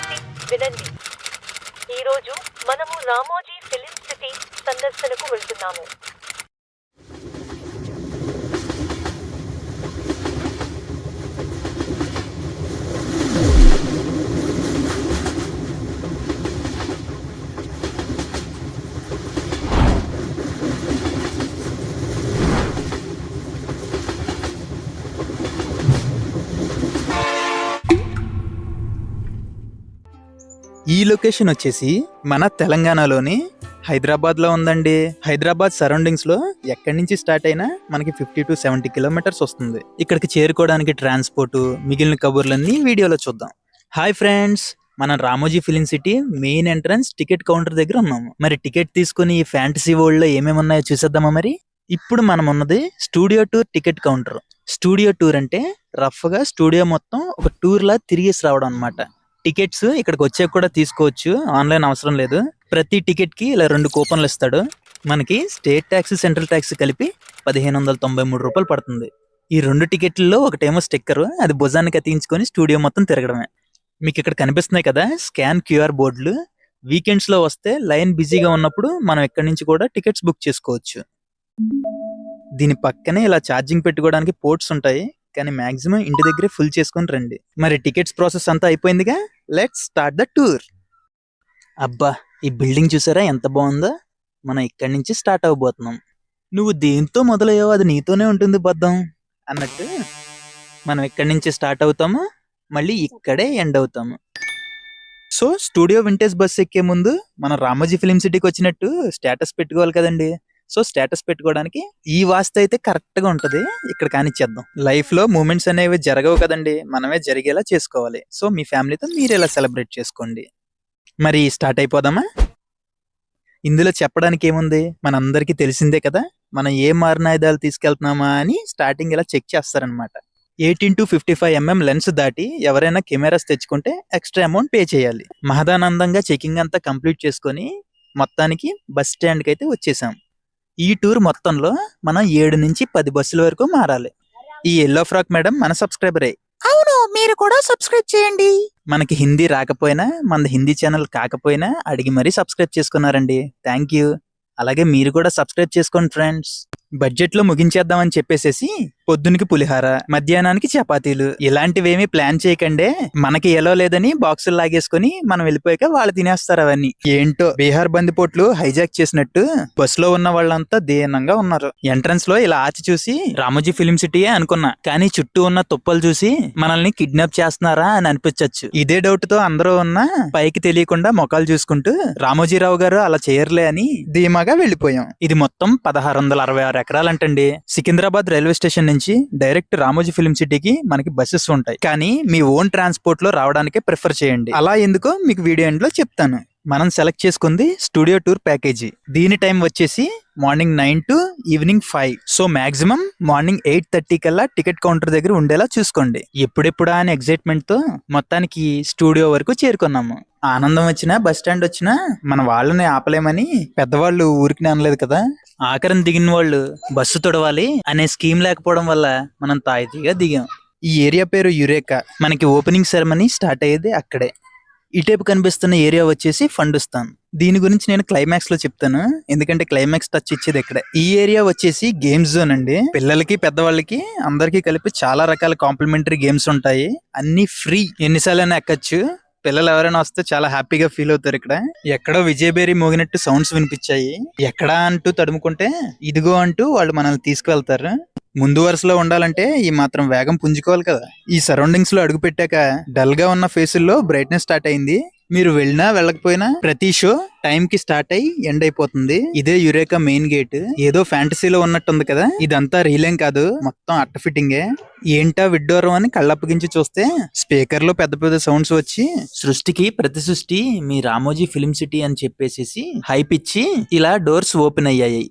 చూడండి, వినండి. ఈరోజు మనము రామోజీ ఫిలిం సిటీ సందర్శనకు వెళ్తున్నాము. ఈ లొకేషన్ వచ్చేసి మన తెలంగాణలోని హైదరాబాద్లో ఉందండి. హైదరాబాద్ సరౌండింగ్స్లో ఎక్కడి నుంచి స్టార్ట్ అయినా మనకి 50 to 70 కిలోమీటర్స్ వస్తుంది. ఇక్కడికి చేరుకోవడానికి ట్రాన్స్పోర్ట్, మిగిలిన కబుర్లన్నీ వీడియోలో చూద్దాం. హాయ్ ఫ్రెండ్స్, మనం Ramoji film city main entrance ticket counter దగ్గర ఉన్నాము. మరి టికెట్ తీసుకుని ఈ ఫ్యాంటసీ వరల్డ్ లో ఏమేమి ఉన్నాయో చూసేద్దామా. మరి ఇప్పుడు మనం ఉన్నది studio tour ticket counter. Studio tour అంటే రఫ్ గా స్టూడియో మొత్తం ఒక టూర్ లా తిరిగేసి రావడం అనమాట. టికెట్స్ ఇక్కడికి వచ్చాక కూడా తీసుకోవచ్చు, ఆన్లైన్ అవసరం లేదు. ప్రతి టికెట్ కి ఇలా 2 కూపన్లు ఇస్తాడు. మనకి స్టేట్ ట్యాక్స్, సెంట్రల్ ట్యాక్స్ కలిపి 1593 రూపాయలు పడుతుంది. ఈ 2 టికెట్లలో ఒకటేమో స్టిక్కర్, అది భుజానికి అతికించుకొని స్టూడియో మొత్తం తిరగడమే. మీకు ఇక్కడ కనిపిస్తున్నాయి కదా స్కాన్ QR బోర్డులు. వీకెండ్స్ లో వస్తే లైన్ బిజీగా ఉన్నప్పుడు మనం ఎక్కడి నుంచి కూడా టికెట్స్ బుక్ చేసుకోవచ్చు. దీని పక్కనే ఇలా ఛార్జింగ్ పెట్టుకోవడానికి పోర్ట్స్ ఉంటాయి, కానీ మాక్సిమం ఇంటి దగ్గరే ఫుల్ చేసుకొని రండి. మరి టికెట్స్ ప్రాసెస్ అంతా అయిపోయిందిగా, లెట్స్ స్టార్ట్ ద టూర్. అబ్బా, ఈ బిల్డింగ్ చూసారా ఎంత బాగుందో. మనం ఇక్కడి నుంచి స్టార్ట్ అవ్వబోతున్నాం. నువ్వు దేంతో మొదలయ్యావో అది నీతోనే ఉంటుంది బద్దం అన్నట్టు మనం ఇక్కడి నుంచి స్టార్ట్ అవుతాము, మళ్ళీ ఇక్కడే ఎండ్ అవుతాము. సో స్టూడియో వింటేజ్ బస్ ఎక్కే ముందు మనం రామోజీ ఫిలిం సిటీకి వచ్చినట్టు స్టేటస్ పెట్టుకోవాలి కదండి. సో స్టేటస్ పెట్టుకోవడానికి ఈ వాస్తు అయితే కరెక్ట్ గా ఉంటది. ఇక్కడ కానిచ్చేద్దాం. లైఫ్ లో మూమెంట్స్ అనేవి జరగవు కదండి, మనమే జరిగేలా చేసుకోవాలి. సో మీ ఫ్యామిలీతో మీరు ఎలా సెలబ్రేట్ చేసుకోండి. మరి స్టార్ట్ అయిపోదామా. ఇందులో చెప్పడానికి ఏముంది, మనందరికీ తెలిసిందే కదా, మనం ఏ మారణాయుధాలు తీసుకెళ్తున్నామా అని స్టార్టింగ్ ఇలా చెక్ చేస్తారనమాట. 18 to 55 mm లెన్స్ దాటి ఎవరైనా కెమెరాస్ తెచ్చుకుంటే ఎక్స్ట్రా అమౌంట్ పే చేయాలి. మహదానందంగా చెకింగ్ అంతా కంప్లీట్ చేసుకొని మొత్తానికి బస్ స్టాండ్ కి అయితే వచ్చేసాం. ఈ టూర్ మొత్తంలో మనం 7 నుంచి 10 బస్సుల వరకు మారాలి. ఈ ఎల్లో ఫ్రాక్ మేడం మన సబ్స్క్రైబరే. అవును, మీరు కూడా సబ్స్క్రైబ్ చేయండి. మనకి హిందీ రాకపోయినా, మన హిందీ ఛానల్ కాకపోయినా అడిగి మరీ సబ్స్క్రైబ్ చేసుకున్నారండి. Thank you. అలాగే మీరు కూడా సబ్స్క్రైబ్ చేసుకోండి ఫ్రెండ్స్. బడ్జెట్ లో ముగించేద్దామని చెప్పేసేసి పొద్దునికి పులిహార, మధ్యాహ్నానికి చపాతీలు ఇలాంటివేమీ ప్లాన్ చేయకండి. మనకి ఎలా లేదని బాక్సులు లాగేసుకుని మనం వెళ్ళిపోయాక వాళ్ళు తినేస్తారు అవన్నీ. ఏంటో బీహార్ బందిపోట్లు హైజాక్ చేసినట్టు బస్ లో ఉన్న వాళ్ళంతా దీనంగా ఉన్నారు. ఎంట్రన్స్ లో ఇలా ఆచి చూసి రామోజీ ఫిలిం సిటీయే అనుకున్నా, కానీ చుట్టూ ఉన్న తుప్పలు చూసి మనల్ని కిడ్నాప్ చేస్తున్నారా అని అనిపించచ్చు. ఇదే డౌట్ తో అందరూ ఉన్న పైకి తెలియకుండా మొఖాలు చూసుకుంటూ రామోజీరావు గారు అలా చేయర్లే అని ధీమాగా వెళ్లిపోయాం. ఇది మొత్తం 1666 ఎకరాలంటండి. సికింద్రాబాద్ రైల్వే స్టేషన్ నుంచి డైరెక్ట్ రామోజీ ఫిలిం సిటీకి మనకి బస్సెస్ ఉంటాయి, కానీ మీ ఓన్ ట్రాన్స్పోర్ట్ లో రావడానికే ప్రిఫర్ చేయండి. అలా ఎందుకో మీకు వీడియో ఎండ్ లో చెప్తాను. మనం సెలెక్ట్ చేసుకుంది స్టూడియో టూర్ ప్యాకేజీ. దీని టైం వచ్చేసి morning 9 to evening 5. So maximum morning 8:30 కల్లా టికెట్ కౌంటర్ దగ్గర ఉండేలా చూసుకోండి. ఎప్పుడెప్పుడా అని ఎగ్జైట్మెంట్ తో మొత్తానికి స్టూడియో వరకు చేరుకున్నాము. ఆనందం వచ్చినా, బస్ స్టాండ్ వచ్చినా మన వాళ్ళని ఆపలేమని పెద్దవాళ్ళు ఊరికి అనలేదు కదా. ఆఖరిని దిగిన వాళ్ళు బస్సు తొడవాలి అనే స్కీమ్ లేకపోవడం వల్ల మనం తాయితీగా దిగాం. ఈ ఏరియా పేరు యురేకా. మనకి ఓపెనింగ్ సెరమనీ స్టార్ట్ అయ్యేది అక్కడే. ఇటేపు కనిపిస్తున్న ఏరియా వచ్చేసి ఫండుస్తాన్. దీని గురించి నేను క్లైమాక్స్ లో చెప్తాను, ఎందుకంటే క్లైమాక్స్ టచ్ ఇచ్చేది ఇక్కడ. ఈ ఏరియా వచ్చేసి గేమ్స్ జోన్ అండి. పిల్లలకి, పెద్దవాళ్ళకి అందరికీ కలిపి చాలా రకాల కాంప్లిమెంటరీ గేమ్స్ ఉంటాయి. అన్ని ఫ్రీ, ఎన్నిసార్లైనా ఎక్కచ్చు. పిల్లలు ఎవరైనా వస్తే చాలా హ్యాపీగా ఫీల్ అవుతారు. ఇక్కడ ఎక్కడో విజయబేరి మోగినట్టు సౌండ్స్ వినిపించాయి. ఎక్కడా అంటూ తడుముకుంటే ఇదిగో అంటూ వాళ్ళు మనల్ని తీసుకువెళ్తారు. ముందు వరుసలో ఉండాలంటే ఈ మాత్రం వేగం పుంజుకోవాలి కదా. ఈ సరౌండింగ్స్ లో అడుగు పెట్టాక డల్ గా ఉన్న ఫేసుల్లో బ్రైట్నెస్ స్టార్ట్ అయింది. మీరు వెళ్ళినా వెళ్ళకపోయినా ప్రతి షో టైం కి స్టార్ట్ అయ్యి ఎండ్ అయిపోతుంది. ఇదే యురేకా మెయిన్ గేట్. ఏదో ఫ్యాంటసీలో ఉన్నట్టుంది కదా. ఇదంతా రీలేం కాదు, మొత్తం అట్ట ఫిట్టింగే. ఏంటా విడ్డూరం అని కళ్ళప్పగించి చూస్తే స్పీకర్ లో పెద్ద పెద్ద సౌండ్స్ వచ్చి సృష్టికి ప్రతి సృష్టి మీ రామోజీ ఫిలిం సిటీ అని చెప్పేసి హైప్ ఇచ్చి ఇలా డోర్స్ ఓపెన్ అయ్యాయి.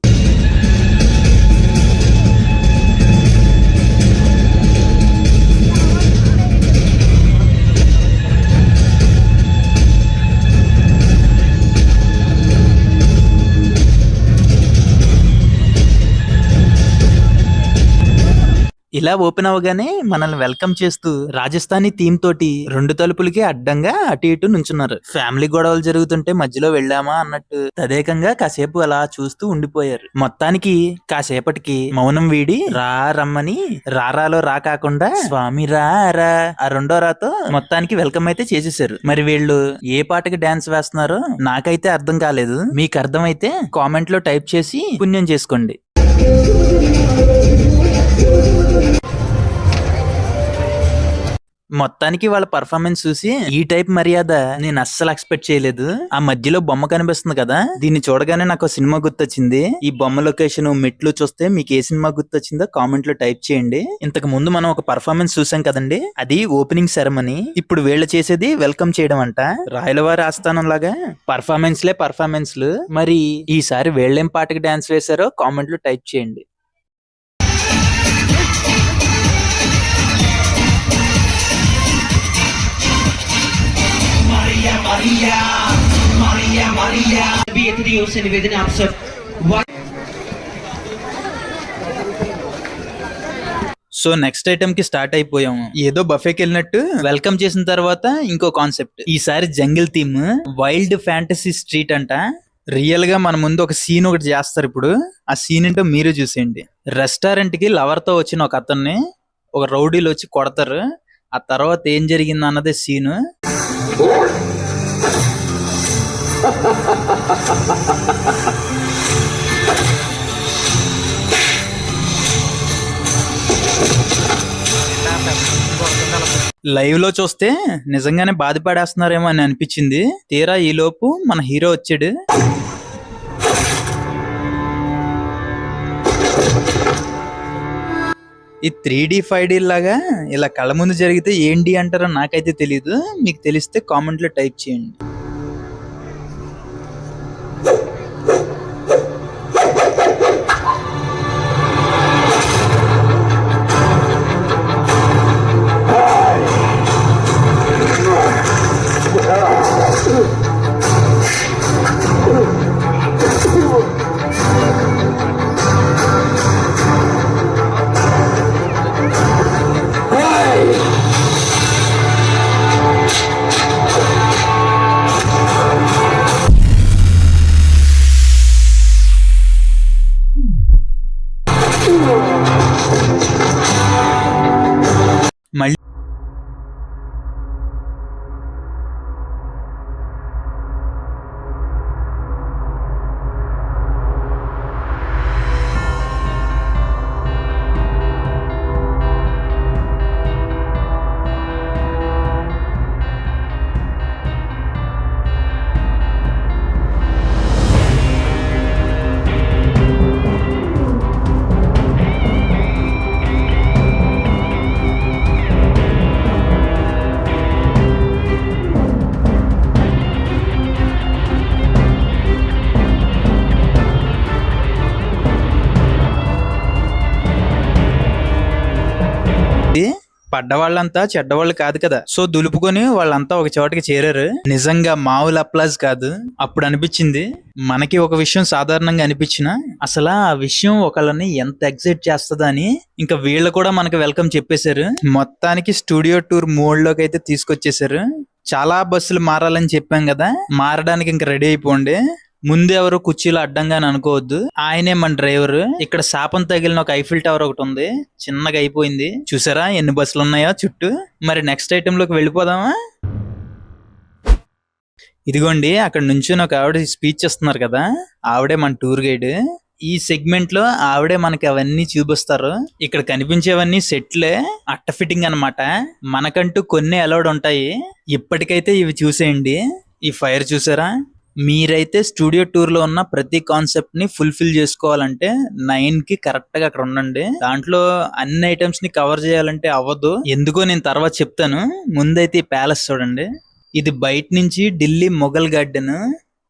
ఇలా ఓపెన్ అవగానే మనల్ని వెల్కమ్ చేస్తూ రాజస్థానీ థీమ్ తోటి 2 తలుపులకి అడ్డంగా అటు ఇటు నుంచున్నారు. ఫ్యామిలీ గొడవలు జరుగుతుంటే మధ్యలో వెళ్ళామా అన్నట్టు తదేకంగా కాసేపు అలా చూస్తూ ఉండిపోయారు. మొత్తానికి కాసేపటికి మౌనం వీడి రా రమ్మని రారాలో రా కాకుండా స్వామి రారా ఆ రెండో రాతో మొత్తానికి వెల్కమ్ అయితే చేసేసారు. మరి వీళ్ళు ఏ పాటకి డాన్స్ వేస్తున్నారో నాకైతే అర్థం కాలేదు. మీకు అర్థమైతే కామెంట్ లో టైప్ చేసి పుణ్యం చేసుకోండి. మొత్తానికి వాళ్ళ పర్ఫార్మెన్స్ చూసి ఈ టైప్ మర్యాద నేను అస్సలు ఎక్స్పెక్ట్ చేయలేదు. ఆ మధ్యలో బొమ్మ కనిపిస్తుంది కదా, దీన్ని చూడగానే నాకు సినిమా గుర్తొచ్చింది. ఈ బొమ్మ లొకేషన్ మెట్లు చూస్తే మీకు ఏ సినిమా గుర్తొచ్చిందో కామెంట్ లో టైప్ చేయండి. ఇంతకు ముందు మనం ఒక పర్ఫార్మెన్స్ చూసాం కదండి, అది ఓపెనింగ్ సెరమనీ. ఇప్పుడు వీళ్ళు చేసేది వెల్కమ్ చేయడం అంట. రాయలవారి ఆస్థానం లాగా పర్ఫార్మెన్స్లు. మరి ఈసారి వీళ్ళేం పాటకి డాన్స్ వేశారో కామెంట్ లో టైప్ చేయండి. సో నెక్స్ట్ ఐటమ్ కి స్టార్ట్ అయిపోయాము. ఏదో బఫేకి వెళ్ళినట్టు వెల్కమ్ చేసిన తర్వాత ఇంకో కాన్సెప్ట్. ఈసారి jungle theme, wild fantasy street అంట. రియల్ గా మన ముందు ఒక సీన్ ఒకటి చేస్తారు. ఇప్పుడు ఆ సీన్ ఏంటో మీరే చూసేయండి. రెస్టారెంట్ కి లవర్ తో వచ్చిన ఒక అతన్ని ఒక రౌడీలు వచ్చి కొడతారు. ఆ తర్వాత ఏం జరిగింది అన్నదే సీన్. లైవ్ లో చూస్తే నిజంగానే బాధపడేస్తున్నారేమో అని అనిపించింది. తీరా ఈ లోపు మన హీరో వచ్చాడు. ఈ 3D 5D లాగా ఇలా కళ్ళ ముందు జరిగితే ఏంటి అంటారో నాకైతే తెలీదు. మీకు తెలిస్తే కామెంట్ లో టైప్ చేయండి. మళ్ళీ పడ్డవాళ్ళంతా చెడ్డవాళ్ళు కాదు కదా. సో దులుపుకొని వాళ్ళంతా ఒక చోటకి చేరారు. నిజంగా మామూలు అప్లాజ్ కాదు. అప్పుడు అనిపించింది మనకి ఒక విషయం సాధారణంగా అనిపించిన అసలు ఆ విషయం ఒకళ్ళని ఎంత ఎక్సైట్ చేస్తుందా అని. ఇంకా వీళ్ళు కూడా మనకి వెల్కమ్ చెప్పేశారు. మొత్తానికి స్టూడియో టూర్ మోడ్ లోకి అయితే తీసుకొచ్చేసారు. చాలా బస్సులు మారాలని చెప్పాం కదా, మారడానికి ఇంకా రెడీ అయిపోండి. ముందు ఎవరు కుర్చీలో అడ్డంగా అని అనుకోవద్దు, ఆయనే మన డ్రైవర్. ఇక్కడ శాపం తగిలిన ఒక ఐఫిల్ టవర్ ఒకటి ఉంది, చిన్నగా అయిపోయింది. చూసారా ఎన్ని బస్సులు ఉన్నాయో చుట్టూ. మరి నెక్స్ట్ ఐటమ్ లోకి వెళ్ళిపోదామా? ఇదిగోండి అక్కడ నుంచి ఒక ఆవిడ స్పీచ్ ఇస్తున్నారు కదా, ఆవిడే మన టూర్ గైడ్. ఈ సెగ్మెంట్ లో ఆవిడే మనకి అవన్నీ చూపిస్తారు. ఇక్కడ కనిపించేవన్నీ సెట్లే, అట్ట ఫిట్టింగ్ అన్నమాట. మనకంటూ కొన్ని అలౌడ్ ఉంటాయి. ఇప్పటికైతే ఇవి చూసేయండి. ఈ ఫైర్ చూసారా? మీరైతే స్టూడియో టూర్ లో ఉన్న ప్రతి కాన్సెప్ట్ ని ఫుల్ఫిల్ చేసుకోవాలంటే 9 కి కరెక్ట్ గా అక్కడ ఉండండి. దాంట్లో అన్ని ఐటమ్స్ ని కవర్ చేయాలంటే అవ్వదు. ఎందుకో నేను తర్వాత చెప్తాను. ముందైతే ఈ ప్యాలెస్ చూడండి. ఇది బయట నుంచి ఢిల్లీ మొఘల్ గార్డెన్,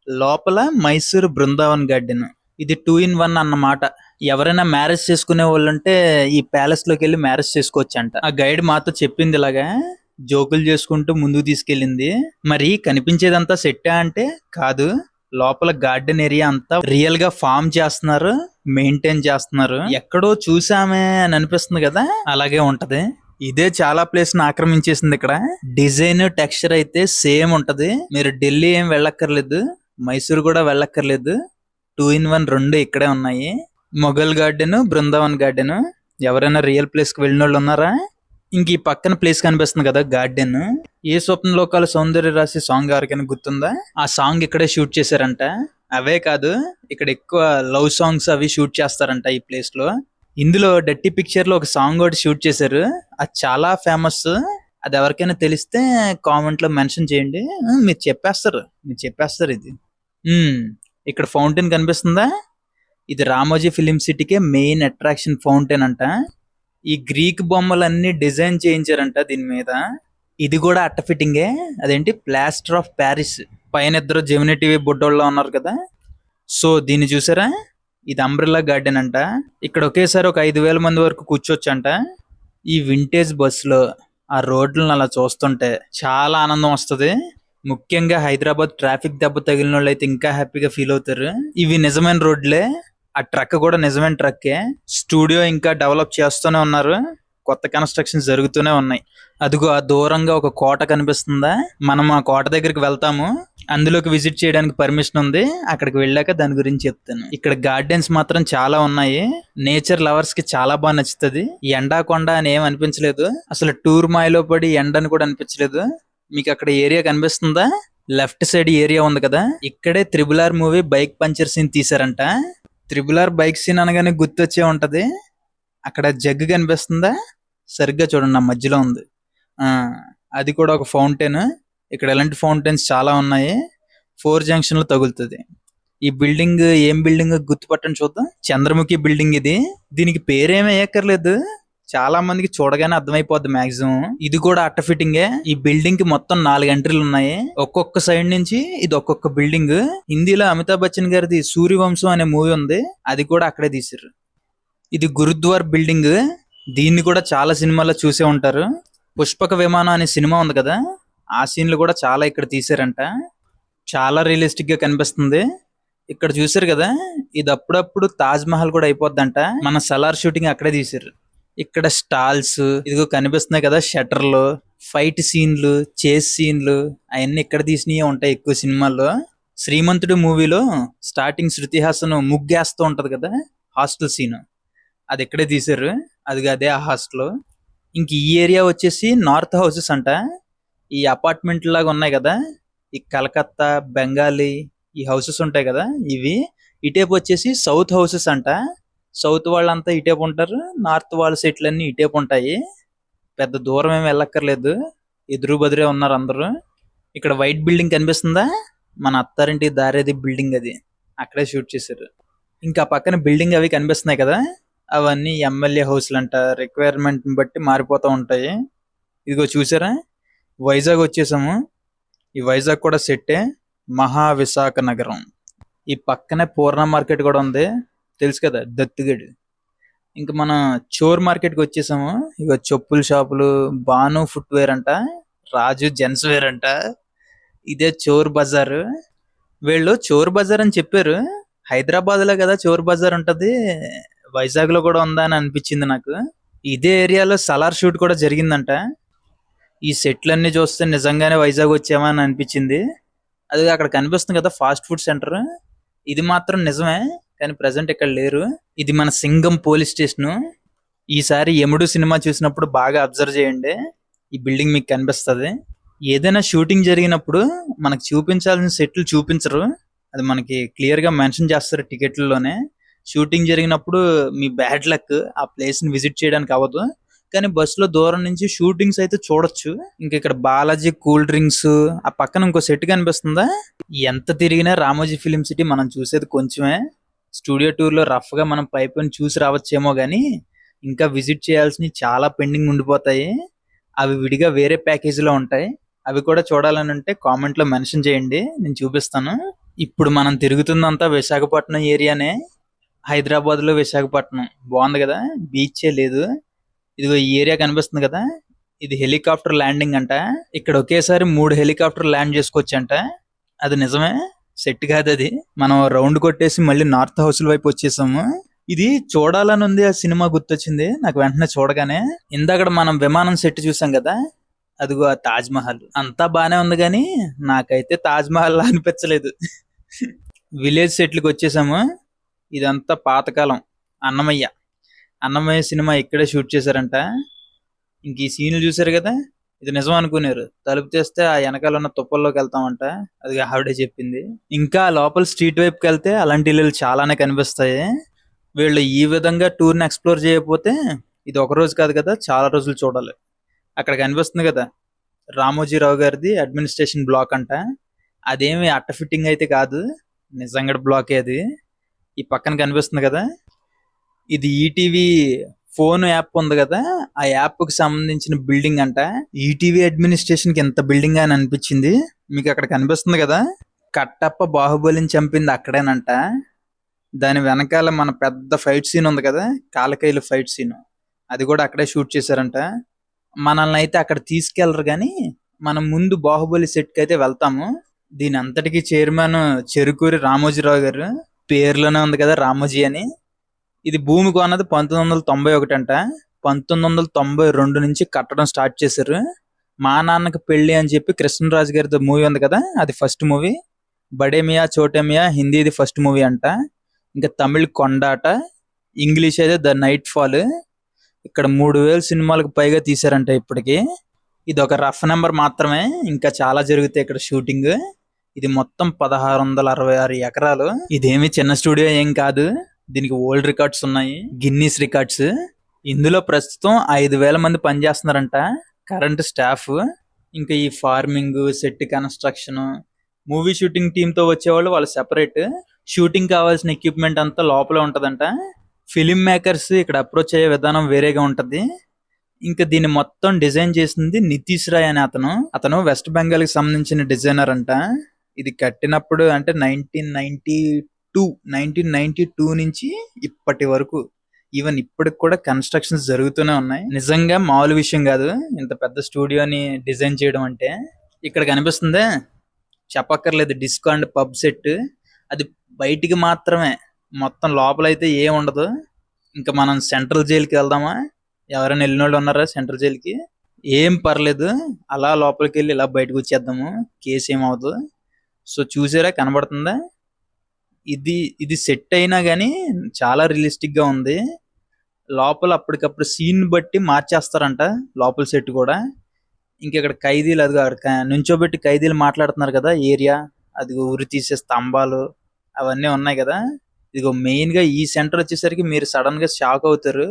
లోపల మైసూర్ బృందావన్ గార్డెన్. ఇది 2 in 1 అన్నమాట. ఎవరైనా మ్యారేజ్ చేసుకునే వాళ్ళు ఉంటే ఈ ప్యాలెస్ లోకి వెళ్ళి మ్యారేజ్ చేసుకోవచ్చు అంట. ఆ గైడ్ మాతో చెప్పింది ఇలాగా, జోకులు చేసుకుంటూ ముందుకు తీసుకెళ్ళింది. మరి కనిపించేదంతా సెట్టా అంటే కాదు, లోపల గార్డెన్ ఏరియా అంతా రియల్ గా ఫార్మ్ చేస్తున్నారు, మెయింటైన్ చేస్తున్నారు. ఎక్కడో చూసామే అని అనిపిస్తుంది కదా, అలాగే ఉంటది. ఇదే చాలా ప్లేస్ ని ఆక్రమించేసింది. ఇక్కడ డిజైన్ టెక్స్చర్ అయితే సేమ్ ఉంటది. మీరు ఢిల్లీ ఏం వెళ్ళక్కర్లేదు, మైసూర్ కూడా వెళ్ళక్కర్లేదు. 2 in 1 రెండు ఇక్కడే ఉన్నాయి. Mughal garden, Brindavan garden. ఎవరైనా రియల్ ప్లేస్ కి వెళ్ళిన వాళ్ళు ఉన్నారా? ఇంక ఈ పక్కన ప్లేస్ కనిపిస్తుంది కదా గార్డెన్. ఏ స్వప్న లోకాల సౌందర్య రాశి సాంగ్ ఎవరికైనా గుర్తుందా? ఆ సాంగ్ ఇక్కడే షూట్ చేశారంట. అవే కాదు, ఇక్కడ ఎక్కువ లవ్ సాంగ్స్ అవి షూట్ చేస్తారంట ఈ ప్లేస్ లో. ఇందులో డర్టీ పిక్చర్ లో ఒక సాంగ్ ఒకటి షూట్ చేశారు. అది చాలా ఫేమస్. అది ఎవరికైనా తెలిస్తే కామెంట్ లో మెన్షన్ చేయండి. మీరు చెప్పేస్తారు ఇది. ఇక్కడ ఫౌంటైన్ కనిపిస్తుందా? ఇది రామోజీ ఫిలిం సిటీకే మెయిన్ అట్రాక్షన్ ఫౌంటైన్ అంట. ఈ గ్రీక్ బొమ్మలన్నీ డిజైన్ చేయించారంట దీని మీద. ఇది కూడా అట్ట ఫిట్టింగే. అదేంటి, ప్లాస్టర్ ఆఫ్ ప్యారిస్. పైన ఇద్దరు జెమినీ టీవీ బుడ్డోళ్ళ ఉన్నారు కదా. సో దీన్ని చూసారా? ఇది అంబ్రెల్లా గార్డెన్ అంట. ఇక్కడ ఒకేసారి ఒక 5,000 మంది వరకు కూర్చోవచ్చంట. ఈ వింటేజ్ బస్సులో ఆ రోడ్లను అలా చూస్తుంటే చాలా ఆనందం వస్తుంది. ముఖ్యంగా హైదరాబాద్ ట్రాఫిక్ దెబ్బ తగిలిన వాళ్ళు అయితే ఇంకా హ్యాపీగా ఫీల్ అవుతారు. ఇవి నిజమైన రోడ్లే. ఆ ట్రక్ కూడా నిజమైన ట్రక్కే. స్టూడియో ఇంకా డెవలప్ చేస్తూనే ఉన్నారు. కొత్త కన్స్ట్రక్షన్స్ జరుగుతూనే ఉన్నాయి. అదిగో ఆ దూరంగా ఒక కోట కనిపిస్తుందా? మనం ఆ కోట దగ్గరికి వెళ్తాము. అందులోకి విజిట్ చేయడానికి పర్మిషన్ ఉంది. అక్కడికి వెళ్ళాక దాని గురించి చెప్తాను. ఇక్కడ గార్డెన్స్ మాత్రం చాలా ఉన్నాయి. నేచర్ లవర్స్ కి చాలా బాగా నచ్చుతుంది. ఎండా కొండ అని ఏం అనిపించలేదు. అసలు టూర్ మాయలో పడి ఎండని కూడా అనిపించలేదు. మీకు అక్కడ ఏరియా కనిపిస్తుందా? లెఫ్ట్ సైడ్ ఏరియా ఉంది కదా, ఇక్కడే RRR movie bike puncture scene తీసారంట. RRR బైక్ సీన్ అనగానే గుర్తొచ్చే ఉంటది. అక్కడ జగ్గు కనిపిస్తుందా? సరిగ్గా చూడండి, నా మధ్యలో ఉంది. అది కూడా ఒక ఫౌంటైన్. ఇక్కడ ఎలాంటి ఫౌంటైన్స్ చాలా ఉన్నాయి. 4 జంక్షన్ లో తగులుతుంది. ఈ బిల్డింగ్ ఏం బిల్డింగ్ గుర్తుపట్టండి చూద్దాం. చంద్రముఖి బిల్డింగ్ ఇది. దీనికి పేరేమీ వేయక్కర్లేదు, చాలా మందికి చూడగానే అర్థమైపోద్ది మాక్సిమం. ఇది కూడా అట్ట ఫిట్టింగే. ఈ బిల్డింగ్ కి మొత్తం 4 ఎంట్రీలు ఉన్నాయి. ఒక్కొక్క సైడ్ నుంచి ఇది ఒక్కొక్క బిల్డింగ్. హిందీలో అమితాబ్ బచ్చన్ గారిది సూర్యవంశం అనే మూవీ ఉంది, అది కూడా అక్కడే తీసారు. ఇది గురుద్వార్ బిల్డింగ్. దీన్ని కూడా చాలా సినిమాల్లో చూసే ఉంటారు. పుష్పక విమానం అనే సినిమా ఉంది కదా, ఆ సీన్లు కూడా చాలా ఇక్కడ తీసారంట. చాలా రియలిస్టిక్ గా కనిపిస్తుంది. ఇక్కడ చూసారు కదా, ఇది అప్పుడప్పుడు తాజ్ మహల్ కూడా అయిపోద్దంట. మన సలార్ షూటింగ్ అక్కడే తీసారు. ఇక్కడ స్టాల్స్ ఇదిగో కనిపిస్తున్నాయి కదా, షట్టర్లు, ఫైట్ సీన్లు, చేస్ సీన్లు అవన్నీ ఇక్కడ తీసినవి ఉంటాయి ఎక్కువ సినిమాల్లో. శ్రీమంతుడు మూవీలో స్టార్టింగ్ శృతి హాసన్ ముగ్గేస్తూ ఉంటది కదా, హాస్టల్ సీన్ అది ఇక్కడే తీసారు. అదే ఆ హాస్టల్. ఇంక ఈ ఏరియా వచ్చేసి నార్త్ హౌసెస్ అంట. ఈ అపార్ట్మెంట్ లాగా ఉన్నాయి కదా, ఈ కలకత్తా, బెంగాలీ ఈ హౌసెస్ ఉంటాయి కదా, ఇవి. ఇటేపు వచ్చేసి సౌత్ హౌసెస్ అంట. సౌత్ వాళ్ళంతా ఇటేపు ఉంటారు, నార్త్ వాళ్ళ సెట్లు అన్ని ఇటేపు ఉంటాయి. పెద్ద దూరం ఏమి వెళ్ళక్కర్లేదు, ఎదురు బదురే ఉన్నారు అందరూ. ఇక్కడ వైట్ బిల్డింగ్ కనిపిస్తుందా? మన అత్తారింటి దారేది బిల్డింగ్ అది. అక్కడే షూట్ చేశారు. ఇంకా పక్కన బిల్డింగ్ అవి కనిపిస్తున్నాయి కదా, అవన్నీ ఎమ్మెల్యే హౌస్లు అంట. రిక్వైర్మెంట్ బట్టి మారిపోతూ ఉంటాయి. ఇదిగో చూసారా, వైజాగ్ వచ్చేసాము. ఈ వైజాగ్ కూడా సెట్టే, మహావిశాఖ నగరం. ఈ పక్కనే పూర్ణ మార్కెట్ కూడా ఉంది, తెలుసు కదా, దత్తుగడి. ఇంకా మనం చోర్ మార్కెట్కి వచ్చేసాము. ఇక చెప్పుల షాపులు, బాను ఫుట్వేర్ అంట, రాజు జెంట్స్ వేర్ అంట. ఇదే చోర్ బజార్. వీళ్ళు చోర్ బజార్ అని చెప్పారు. హైదరాబాద్ లో కదా చోర్ బజార్ ఉంటది, వైజాగ్ లో కూడా ఉందా అని అనిపించింది నాకు. ఇదే ఏరియాలో సలార్ షూట్ కూడా జరిగిందంట. ఈ సెట్లన్నీ చూస్తే నిజంగానే వైజాగ్ వచ్చామా అని అనిపించింది. అది అక్కడ కనిపిస్తుంది కదా ఫాస్ట్ ఫుడ్ సెంటర్, ఇది మాత్రం నిజమే, కానీ ప్రజెంట్ ఇక్కడ లేరు. ఇది మన సింగం పోలీస్ స్టేషన్. ఈసారి యముడు సినిమా చూసినప్పుడు బాగా అబ్జర్వ్ చేయండి, ఈ బిల్డింగ్ మీకు కనిపిస్తుంది. ఏదైనా షూటింగ్ జరిగినప్పుడు మనకు చూపించాల్సిన సెట్లు చూపించరు, అది మనకి క్లియర్ గా మెన్షన్ చేస్తారు టికెట్లలోనే. షూటింగ్ జరిగినప్పుడు మీ బ్యాడ్ లక్ ఆ ప్లేస్ ని విజిట్ చేయడానికి అవ్వదు, కానీ బస్సులో దూరం నుంచి షూటింగ్స్ అయితే చూడొచ్చు. ఇంకా ఇక్కడ బాలాజీ కూల్ డ్రింక్స్, ఆ పక్కన ఇంకో సెట్ కనిపిస్తుందా? ఎంత తిరిగినా రామోజీ ఫిలిం సిటీ మనం చూసేది కొంచెమే. స్టూడియో టూర్ లో రఫ్ గా మనం పైపుని చూసి రావచ్చేమో గానీ ఇంకా విజిట్ చేయాల్సినవి చాలా పెండింగ్ ఉండిపోతాయి. అవి విడిగా వేరే ప్యాకేజీలో ఉంటాయి. అవి కూడా చూడాలని ఉంటే కామెంట్ లో మెన్షన్ చేయండి, నేను చూపిస్తాను. ఇప్పుడు మనం తిరుగుతుందంతా విశాఖపట్నం ఏరియానే. హైదరాబాద్ లో విశాఖపట్నం బాగుంది కదా, బీచే లేదు. ఇదిగో ఈ ఏరియా కనిపిస్తుంది కదా, ఇది హెలికాప్టర్ ల్యాండింగ్ అంట. ఇక్కడ ఒకేసారి 3 హెలికాప్టర్ ల్యాండ్ చేసుకోవచ్చంట. అది నిజమే, సెట్ కాదు అది. మనం రౌండ్ కొట్టేసి మళ్ళీ నార్త్ హౌస్ వైపు వచ్చేసాము. ఇది చూడాలని ఉంది, ఆ సినిమా గుర్తొచ్చింది నాకు వెంటనే చూడగానే. ఇందాక మనం విమానం సెట్ చూసాం కదా, అదిగో ఆ తాజ్ మహల్. అంతా బానే ఉంది కానీ నాకైతే తాజ్ మహల్ అనిపించలేదు. విలేజ్ సెట్లకు వచ్చేసాము. ఇదంతా పాతకాలం. అన్నమయ్య అన్నమయ్య సినిమా ఇక్కడే షూట్ చేశారంట. ఇంక ఈ సీన్లు చూసారు కదా, ఇది నిజం అనుకున్నారు. తలుపు తెస్తే ఆ వెనకాల ఉన్న తుప్పల్లోకి వెళ్తామంట. అది ఆవిడే చెప్పింది. ఇంకా లోపల స్ట్రీట్ వైపుకి వెళ్తే అలాంటి ఇల్లులు చాలానే కనిపిస్తాయి. వీళ్ళు ఈ విధంగా టూర్ని ఎక్స్ప్లోర్ చేయకపోతే ఇది ఒక రోజు కాదు కదా, చాలా రోజులు చూడాలి. అక్కడ కనిపిస్తుంది కదా రామోజీరావు గారిది అడ్మినిస్ట్రేషన్ బ్లాక్ అంట. అదేమి అట్ట ఫిట్టింగ్ అయితే కాదు, నిజంగా బ్లాకే అది. ఈ పక్కన కనిపిస్తుంది కదా, ఇది ఈటీవీ ఫోన్ యాప్ ఉంది కదా, ఆ యాప్ కి సంబంధించిన బిల్డింగ్ అంట. ఈటీవీ అడ్మినిస్ట్రేషన్ కి ఎంత బిల్డింగ్ అని అనిపించింది. మీకు అక్కడ కనిపిస్తుంది కదా, కట్టప్ప బాహుబలిని చంపింది అక్కడేనంట. దాని వెనకాల మన పెద్ద ఫైట్ సీన్ ఉంది కదా, కాలకైలు ఫైట్ సీన్, అది కూడా అక్కడే షూట్ చేశారంట. మనల్ని అయితే అక్కడ తీసుకెళ్లరు కానీ మనం ముందు బాహుబలి సెట్ కి అయితే వెళ్తాము. దీని అంతటికి చైర్మన్ చెరుకూరి రామోజీరావు గారు. పేర్లోనే ఉంది కదా రామోజీ అని. ఇది భూమి కొన్నది 1991 అంట. 1992 నుంచి కట్టడం స్టార్ట్ చేశారు. మా నాన్నకి పెళ్లి అని చెప్పి కృష్ణరాజు గారితో మూవీ ఉంది కదా, అది ఫస్ట్ మూవీ. బడే మియా చోటే మియా హిందీది ఫస్ట్ మూవీ అంట. ఇంకా తమిళ్ కొండాట, ఇంగ్లీష్ అయితే ద నైట్ ఫాల్. ఇక్కడ 3000 సినిమాలకు పైగా తీశారంట ఇప్పటికి. ఇది ఒక రఫ్ నెంబర్ మాత్రమే, ఇంకా చాలా జరుగుతాయి ఇక్కడ షూటింగ్. ఇది మొత్తం 1666 ఎకరాలు. ఇదేమి చిన్న స్టూడియో ఏం కాదు, దీనికి ఓల్డ్ రికార్డ్స్ ఉన్నాయి, గిన్నీస్ రికార్డ్స్. ఇందులో ప్రస్తుతం 5000 మంది పనిచేస్తున్నారంట, కరెంట్ స్టాఫ్. ఇంకా ఈ farming, set construction, movie shooting team తో వచ్చేవాళ్ళు వాళ్ళు సెపరేట్. షూటింగ్ కావాల్సిన ఎక్విప్మెంట్ అంతా లోపల ఉంటదంట. ఫిలిం మేకర్స్ ఇక్కడ అప్రోచ్ అయ్యే విధానం వేరేగా ఉంటది. ఇంకా దీన్ని మొత్తం డిజైన్ చేసింది నితీష్ రాయ్ అనే అతను వెస్ట్ బెంగాల్ కి సంబంధించిన డిజైనర్ అంట. ఇది కట్టినప్పుడు అంటే 1992 నుంచి ఇప్పటి వరకు, ఈవెన్ ఇప్పటికి కూడా కన్స్ట్రక్షన్స్ జరుగుతూనే ఉన్నాయి. నిజంగా మామూలు విషయం కాదు ఇంత పెద్ద స్టూడియోని డిజైన్ చేయడం అంటే. ఇక్కడ కనిపిస్తుంది, చెప్పక్కర్లేదు, డిస్కో అండ్ పబ్ సెట్. అది బయటికి మాత్రమే, మొత్తం లోపలైతే ఏం ఉండదు. ఇంకా మనం సెంట్రల్ జైలుకి వెళ్దామా? ఎవరైనా వెళ్ళిన వాళ్ళు ఉన్నారా సెంట్రల్ జైలుకి? ఏం పర్లేదు, అలా లోపలికి వెళ్ళి ఇలా బయటకు వచ్చేద్దాము, కేసు ఏమవుతుంది. సో చూసారా, కనబడుతుందా? ఇది సెట్ అయినా కానీ చాలా రియలిస్టిక్ గా ఉంది. లోపల అప్పటికప్పుడు సీన్ బట్టి మార్చేస్తారంట లోపల సెట్ కూడా. ఇంకెక్కడ ఖైదీలు, అది అక్కడ నుంచోబెట్టి ఖైదీలు మాట్లాడుతున్నారు కదా ఏరియా, అది ఉరి తీసే స్తంభాలు అవన్నీ ఉన్నాయి కదా. ఇదిగో మెయిన్ గా ఈ సెంటర్ వచ్చేసరికి మీరు సడన్ గా షాక్ అవుతారు.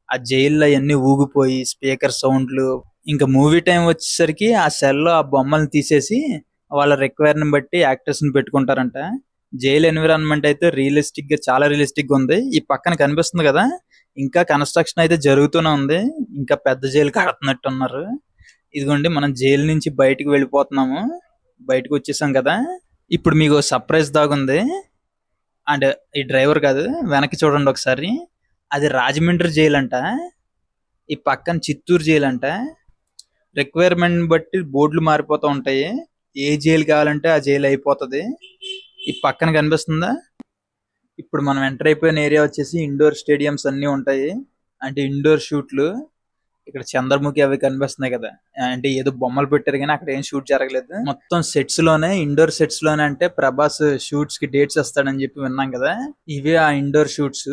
ఆ జైల్లో అవన్నీ ఊగిపోయి స్పీకర్ సౌండ్లు. ఇంకా మూవీ టైం వచ్చేసరికి ఆ సెల్లో ఆ బొమ్మల్ని తీసేసి వాళ్ళ రిక్వైర్మెంట్ బట్టి యాక్టర్స్ ని పెట్టుకుంటారంట. జైల్ ఎన్విరాన్మెంట్ అయితే రియలిస్టిక్ గా, చాలా రియలిస్టిక్ గా ఉంది. ఈ పక్కన కనిపిస్తుంది కదా, ఇంకా కన్స్ట్రక్షన్ అయితే జరుగుతూనే ఉంది. ఇంకా పెద్ద జైలు కడుతున్నట్టు ఉన్నారు. ఇదిగోండి మనం జైలు నుంచి బయటికి వెళ్ళిపోతున్నాము. బయటకు వచ్చేసాం కదా. ఇప్పుడు మీకు సర్ప్రైజ్ దాగుంది. అండ్ ఈ డ్రైవర్ కాదు, వెనక్కి చూడండి ఒకసారి. అది రాజమండ్రి జైలు అంట, ఈ పక్కన చిత్తూరు జైలు అంట. రిక్వైర్మెంట్ బట్టి బోర్డులు మారిపోతూ ఉంటాయి. ఏ జైలు కావాలంటే ఆ జైలు అయిపోతుంది. ఈ పక్కన కనిపిస్తుందా, ఇప్పుడు మనం ఎంటర్ అయిపోయిన ఏరియా వచ్చేసి ఇండోర్ స్టేడియంస్ అన్ని ఉంటాయి, అంటే ఇండోర్ షూట్లు. ఇక్కడ చంద్రముఖి అవి కనిపిస్తున్నాయి కదా, అంటే ఏదో బొమ్మలు పెట్టారు కానీ అక్కడ ఏం షూట్ జరగలేదు. మొత్తం సెట్స్ లోనే, ఇండోర్ సెట్స్ లోనే. అంటే ప్రభాస్ షూట్స్ కి డేట్స్ వస్తాడని చెప్పి విన్నాం కదా, ఇవే ఆ ఇండోర్ షూట్స్.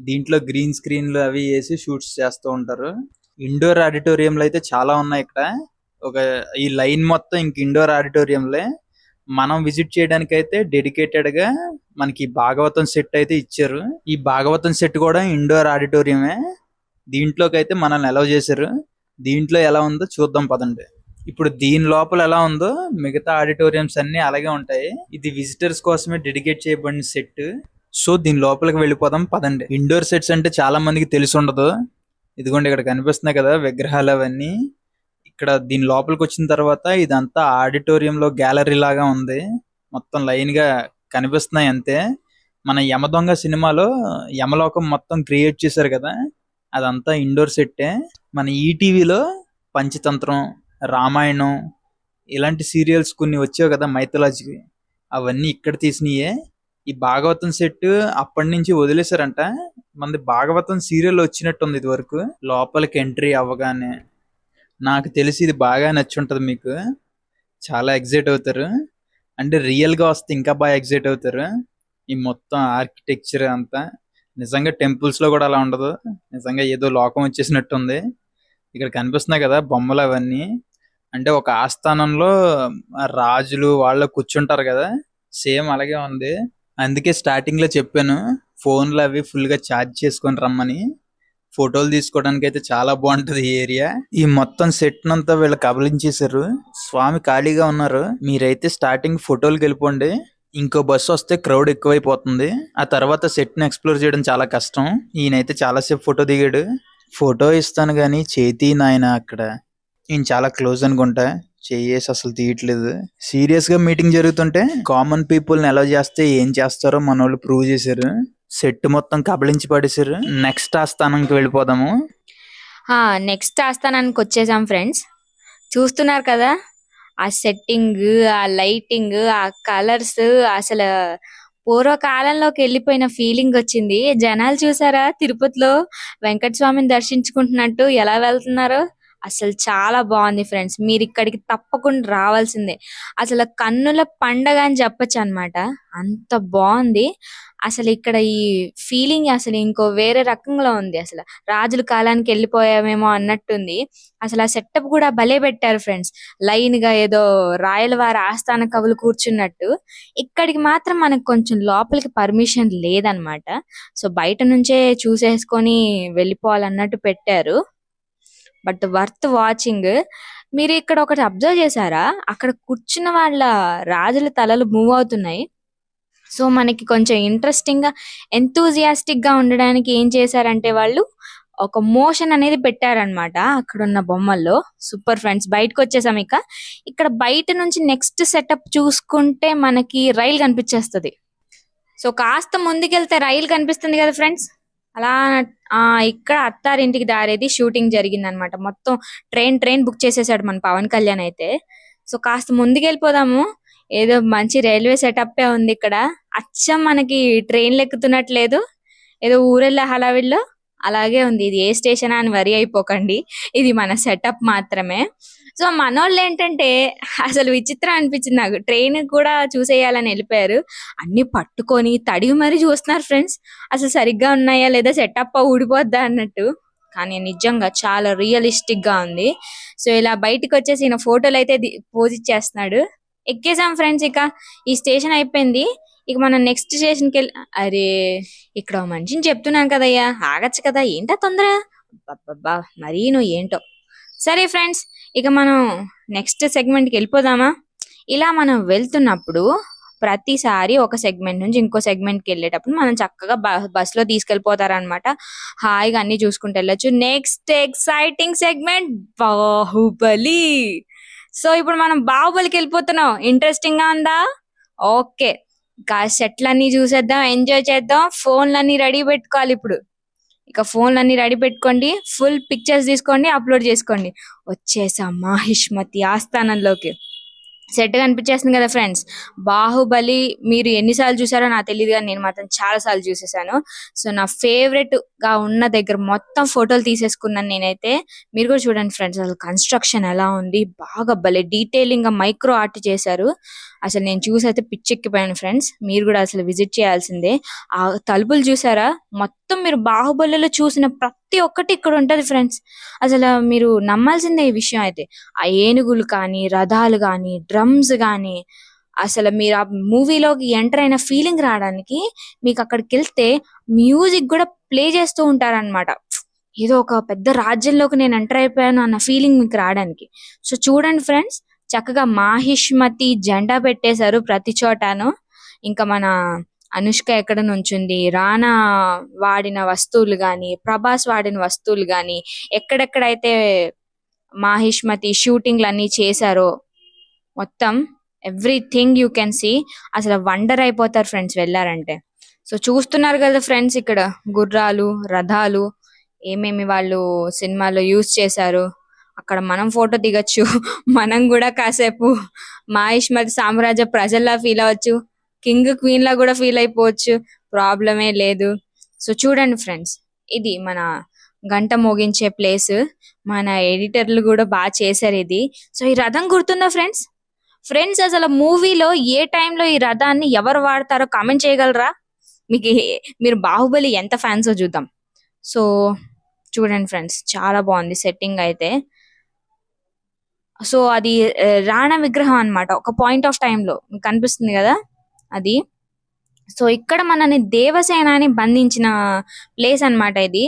దీంట్లో గ్రీన్ స్క్రీన్లు అవి వేసి షూట్స్ చేస్తూ ఉంటారు. ఇండోర్ ఆడిటోరియంలు అయితే చాలా ఉన్నాయి ఇక్కడ. ఈ లైన్ మొత్తం ఇంక ఇండోర్ ఆడిటోరియంలే. మనం విజిట్ చేయడానికి అయితే డెడికేటెడ్ గా మనకి భాగవతం సెట్ అయితే ఇచ్చారు. ఈ భాగవతం సెట్ కూడా ఇండోర్ ఆడిటోరియమే. దీంట్లోకి అయితే మనల్ని అలౌ చేశారు. దీంట్లో ఎలా ఉందో చూద్దాం పదండి. ఇప్పుడు దీని లోపల ఎలా ఉందో మిగతా ఆడిటోరియంస్ అన్ని అలాగే ఉంటాయి. ఇది విజిటర్స్ కోసమే డెడికేట్ చేయబడిన సెట్. సో దీని లోపలికి వెళ్ళిపోదాం పదండి. ఇండోర్ సెట్స్ అంటే చాలా మందికి తెలిసి ఉండదు. ఇదిగోండి ఇక్కడ కనిపిస్తున్నాయి కదా విగ్రహాలు అవన్నీ. ఇక్కడ దీని లోపలికి వచ్చిన తర్వాత ఇదంతా ఆడిటోరియంలో గ్యాలరీ లాగా ఉంది. మొత్తం లైన్ గా కనిపిస్తున్నాయి అంతే. మన యమదొంగ సినిమాలో యమలోకం మొత్తం క్రియేట్ చేశారు కదా, అదంతా ఇండోర్ సెట్టే. మన ఈటీవీలో పంచతంత్రం, రామాయణం ఇలాంటి సీరియల్స్ కొన్ని వచ్చావు కదా మైథాలజీకి, అవన్నీ ఇక్కడ తీసినయే. ఈ భాగవతం సెట్ అప్పటి నుంచి వదిలేశారంట. మనది భాగవతం సీరియల్ వచ్చినట్టుంది ఇది వరకు. లోపలికి ఎంట్రీ అవ్వగానే నాకు తెలిసి ఇది బాగా నచ్చుంటది మీకు. చాలా ఎగ్జైట్ అవుతారు. అంటే రియల్ గా వస్తే ఇంకా బాగా ఎగ్జైట్ అవుతారు. ఈ మొత్తం ఆర్కిటెక్చర్ అంతా నిజంగా టెంపుల్స్ లో కూడా అలా ఉండదు. నిజంగా ఏదో లోకం వచ్చేసినట్టుంది. ఇక్కడ కనిపిస్తున్నాయి కదా బొమ్మలు అవన్నీ. అంటే ఒక ఆస్థానంలో రాజులు వాళ్ళు కూర్చుంటారు కదా, సేమ్ అలాగే ఉంది. అందుకే స్టార్టింగ్ లో చెప్పాను ఫోన్లు అవి ఫుల్ గా ఛార్జ్ చేసుకొని రమ్మని. ఫోటోలు తీసుకోవడానికి అయితే చాలా బాగుంటది ఈ ఏరియా. ఈ మొత్తం సెట్ నంతా వీళ్ళు కబలించేశారు. స్వామి ఖాళీగా ఉన్నారు. మీరైతే స్టార్టింగ్ ఫోటోలకు వెళ్ళిపోండి. ఇంకో బస్సు వస్తే క్రౌడ్ ఎక్కువైపోతుంది. ఆ తర్వాత సెట్ ని ఎక్స్ప్లోర్ చేయడం చాలా కష్టం. ఈయనైతే చాలాసేపు ఫోటో దిగాడు. ఫోటో ఇస్తాను గాని చేతి నాయన అక్కడ. ఈయన చాలా క్లోజ్ అనుకుంటా. చెయ్యేసి అసలు తీయట్లేదు. సీరియస్ గా మీటింగ్ జరుగుతుంటే కామన్ పీపుల్ ని ఎలా చేస్తే ఏం చేస్తారో మన వాళ్ళు ప్రూవ్ చేశారు. సెట్ మొత్తం కబలించి పడేశారు. నెక్స్ట్ ఆ స్థానంకి వెళ్ళిపోదాము. నెక్స్ట్ ఆస్థానానికి వచ్చేసాం ఫ్రెండ్స్. చూస్తున్నారు కదా ఆ సెట్టింగ్, ఆ లైటింగ్, ఆ కలర్స్, అసలు పూర్వకాలంలోకి వెళ్ళిపోయిన ఫీలింగ్ వచ్చింది. జనాలు చూసారా తిరుపతిలో వెంకట స్వామిని దర్శించుకుంటున్నట్టు ఎలా వెళ్తున్నారు. అసలు చాలా బాగుంది ఫ్రెండ్స్. మీరు ఇక్కడికి తప్పకుండా రావాల్సిందే. అసలు కన్నుల పండగ అని చెప్పొచ్చు అన్నమాట. అంత బాగుంది. అసలు ఇక్కడ ఈ ఫీలింగ్ అసలు ఇంకో వేరే రకంగా ఉంది. అసలు రాజుల కాలానికి వెళ్ళిపోయామేమో అన్నట్టుంది. అసలు ఆ సెటప్ కూడా భలే పెట్టారు ఫ్రెండ్స్. లైన్ గా ఏదో రాయల వారి ఆస్థాన కవులు కూర్చున్నట్టు. ఇక్కడికి మాత్రం మనకు కొంచెం లోపలికి పర్మిషన్ లేదనమాట. సో బయట నుంచే చూసేసుకొని వెళ్ళిపోవాలన్నట్టు పెట్టారు. But worth watching. మీరు ఇక్కడ ఒకటి అబ్జర్వ్ చేశారా, అక్కడ కూర్చున్న వాళ్ళ రాజుల తలలు మూవ్ అవుతున్నాయి. సో మనకి కొంచెం ఇంట్రెస్టింగ్ గా, ఎంతూజియాస్టిక్ గా ఉండడానికి ఏం చేశారంటే వాళ్ళు ఒక మోషన్ అనేది పెట్టారనమాట అక్కడ ఉన్న బొమ్మల్లో. Super friends. బయటకు వచ్చేసాం. ఇక్కడ బయట నుంచి నెక్స్ట్ సెటప్ చూసుకుంటే మనకి రైలు కనిపించేస్తుంది. సో కాస్త ముందుకెళ్తే రైలు కనిపిస్తుంది కదా ఫ్రెండ్స్. అలా ఇక్కడ అత్తారింటికి దారేది షూటింగ్ జరిగింది అనమాట. మొత్తం ట్రైన్ బుక్ చేసేసాడు మన పవన్ కళ్యాణ్ అయితే. సో కాస్త ముందుకెళ్ళిపోదాము. ఏదో మంచి రైల్వే సెటప్ ఉంది ఇక్కడ. అచ్చం మనకి ట్రైన్లు ఎక్కుతున్నట్లేదు, ఏదో ఊరెళ్ళే హడావిడిలో అలాగే ఉంది. ఇది ఏ స్టేషన్ అని వరి అయిపోకండి, ఇది మన సెటప్ మాత్రమే. సో మనోళ్ళు ఏంటంటే అసలు విచిత్రం అనిపించింది నాకు. ట్రైన్ కూడా చూసేయాలని వెళ్ళిపోయారు. అన్ని పట్టుకొని తడివి మరీ చూస్తున్నారు ఫ్రెండ్స్. అసలు సరిగ్గా ఉన్నాయా లేదా, సెటప్ ఊడిపోద్దా అన్నట్టు. కానీ నిజంగా చాలా రియలిస్టిక్ గా ఉంది. సో ఇలా బయటకు వచ్చేసి ఈయన ఫోటోలు అయితే పోజ్ ఇచ్చేస్తున్నాడు. ఎక్కేసాం ఫ్రెండ్స్. ఈ స్టేషన్ అయిపోయింది. మనం నెక్స్ట్ స్టేషన్కి వెళ్ళి, అరే ఇక్కడ ఓ మనిషిని చెప్తున్నాను కదయ్యా, ఆగచ్చు కదా, ఏంటా తొందర, బాబా మరీ నువ్వు ఏంటో. సరే ఫ్రెండ్స్, మనం నెక్స్ట్ సెగ్మెంట్కి వెళ్ళిపోదామా. ఇలా మనం వెళ్తున్నప్పుడు ప్రతిసారి ఒక సెగ్మెంట్ నుంచి ఇంకో సెగ్మెంట్కి వెళ్ళేటప్పుడు మనం చక్కగా బస్సులో తీసుకెళ్ళిపోతారనమాట. హాయిగా అన్ని చూసుకుంటూ వెళ్ళొచ్చు. Next exciting segment Baahubali. So ఇప్పుడు మనం బాహుబలికి వెళ్ళిపోతున్నాం. ఇంట్రెస్టింగ్ గా ఉందా? ఓకే, సెట్లన్నీ చూసేద్దాం, ఎంజాయ్ చేద్దాం. ఫోన్లన్నీ రెడీ పెట్టుకోవాలి ఇప్పుడు. ఫోన్లన్నీ రెడీ పెట్టుకోండి, ఫుల్ పిక్చర్స్ తీసుకోండి, అప్లోడ్ చేసుకోండి. వచ్చేసాం మాహిష్మతి ఆస్థానంలోకి. సెట్ కనిపించేస్తుంది కదా ఫ్రెండ్స్. బాహుబలి మీరు ఎన్నిసార్లు చూసారో నాకు తెలియదు, కానీ నేను మాత్రం చాలా సార్లు చూసేసాను. సో నా ఫేవరెట్ గా ఉన్న దగ్గర మొత్తం ఫోటోలు తీసేసుకున్నాను నేనైతే. మీరు కూడా చూడండి ఫ్రెండ్స్, అసలు కన్స్ట్రక్షన్ ఎలా ఉంది, బాగా భలే డీటెయిలింగ్ గా మైక్రో ఆర్ట్ చేశారు. అసలు నేను చూసైతే పిచ్చెక్కిపోయాను ఫ్రెండ్స్. మీరు కూడా అసలు విజిట్ చేయాల్సిందే. ఆ తలుపులు చూసారా, మొత్తం మీరు బాహుబలిలో చూసిన ప్రతి ఒక్కటి ఇక్కడ ఉంటది ఫ్రెండ్స్. అసలు మీరు నమ్మాల్సిందే ఈ విషయం అయితే. ఆ ఏనుగులు కానీ, రథాలు కానీ, డ్రమ్స్ కానీ, అసలు మీరు ఆ మూవీలోకి ఎంటర్ అయిన ఫీలింగ్ రావడానికి మీకు అక్కడికి వెళ్తే మ్యూజిక్ కూడా ప్లే చేస్తూ ఉంటారన్నమాట. ఏదో ఒక పెద్ద రాజ్యంలోకి నేను ఎంటర్ అయిపోయాను అన్న ఫీలింగ్ మీకు రావడానికి. సో చూడండి ఫ్రెండ్స్, చక్కగా మాహిష్మతి జెండా పెట్టేశారు ప్రతి చోటాను. మన అనుష్క ఎక్కడ నుంచుంది, రానా వాడిన వస్తువులు గాని, ప్రభాస్ వాడిన వస్తువులు గాని, ఎక్కడెక్కడైతే మాహిష్మతి షూటింగ్లు అన్ని చేశారో మొత్తం ఎవ్రీథింగ్ యూ కెన్ సీ. అసలు వండర్ అయిపోతారు ఫ్రెండ్స్ వెళ్ళారంటే. సో చూస్తున్నారు కదా ఫ్రెండ్స్, ఇక్కడ గుర్రాలు, రథాలు ఏమేమి వాళ్ళు సినిమాలో యూజ్ చేశారు. అక్కడ మనం ఫోటో దిగొచ్చు. మనం కూడా కాసేపు మాహిష్మతి సామ్రాజ్య ప్రజల్లా ఫీల్ అవ్వచ్చు. కింగ్ క్వీన్ లా కూడా ఫీల్ అయిపోవచ్చు. ప్రాబ్లమే లేదు. సో చూడండి ఫ్రెండ్స్, ఇది మన గంట మోగించే ప్లేస్. మన ఎడిటర్లు కూడా బాగా చేశారు ఇది. సో ఈ రథం గుర్తుందా ఫ్రెండ్స్? ఫ్రెండ్స్ అసలు మూవీలో ఏ టైంలో ఈ రథాన్ని ఎవరు వాడతారో కామెంట్ చేయగలరా? మీకు మీరు బాహుబలి ఎంత ఫ్యాన్సో చూద్దాం. సో చూడండి ఫ్రెండ్స్, చాలా బాగుంది సెట్టింగ్ అయితే. సో అది రాణా విగ్రహం అన్నమాట. ఒక పాయింట్ ఆఫ్ టైమ్ లో మీకు కనిపిస్తుంది కదా అది. సో ఇక్కడ మనని దేవసేనాని బంధించిన ప్లేస్ అన్నమాట ఇది.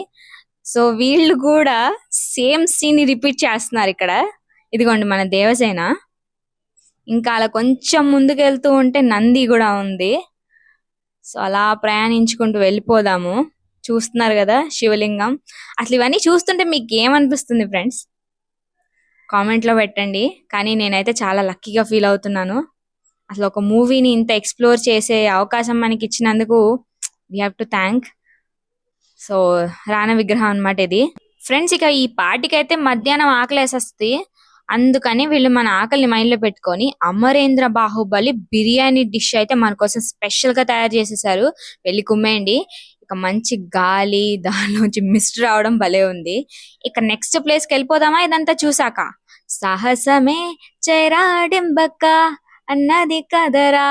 సో వీళ్ళు కూడా సేమ్ సీన్ రిపీట్ చేస్తున్నారు ఇక్కడ. ఇదిగోండి మన దేవసేన. ఇంకా అలా కొంచెం ముందుకు వెళ్తూ ఉంటే నంది కూడా ఉంది. సో అలా ప్రయాణించుకుంటూ వెళ్ళిపోదాము. చూస్తున్నారు కదా శివలింగం. అసలు ఇవన్నీ చూస్తుంటే మీకు ఏమనిపిస్తుంది ఫ్రెండ్స్? కామెంట్ లో పెట్టండి. కానీ నేనైతే చాలా లక్కీగా ఫీల్ అవుతున్నాను. అసలు ఒక మూవీని ఇంత ఎక్స్ప్లోర్ చేసే అవకాశం మనకి ఇచ్చినందుకు we have to thank. So Rana విగ్రహం అన్నమాట ఇది. ఫ్రెండ్స్ ఇక ఈ పార్టీకైతే మధ్యాహ్నం ఆకలేసేస్తుంది. అందుకని వీళ్ళు మన ఆకలిని మైండ్ లో పెట్టుకొని అమరేంద్ర బాహుబలి బిర్యానీ డిష్ అయితే మన కోసం స్పెషల్ గా తయారు చేసేసారు. వెళ్ళి కుమ్మేయండి. ఇక మంచి గాలి, దానిలోంచి మిస్ట్ రావడం భలే ఉంది. ఇక నెక్స్ట్ ప్లేస్ కి వెళ్ళిపోదామా ఇదంతా చూసాక? సాహసమే చైరాడింబక్క అన్నది కదరా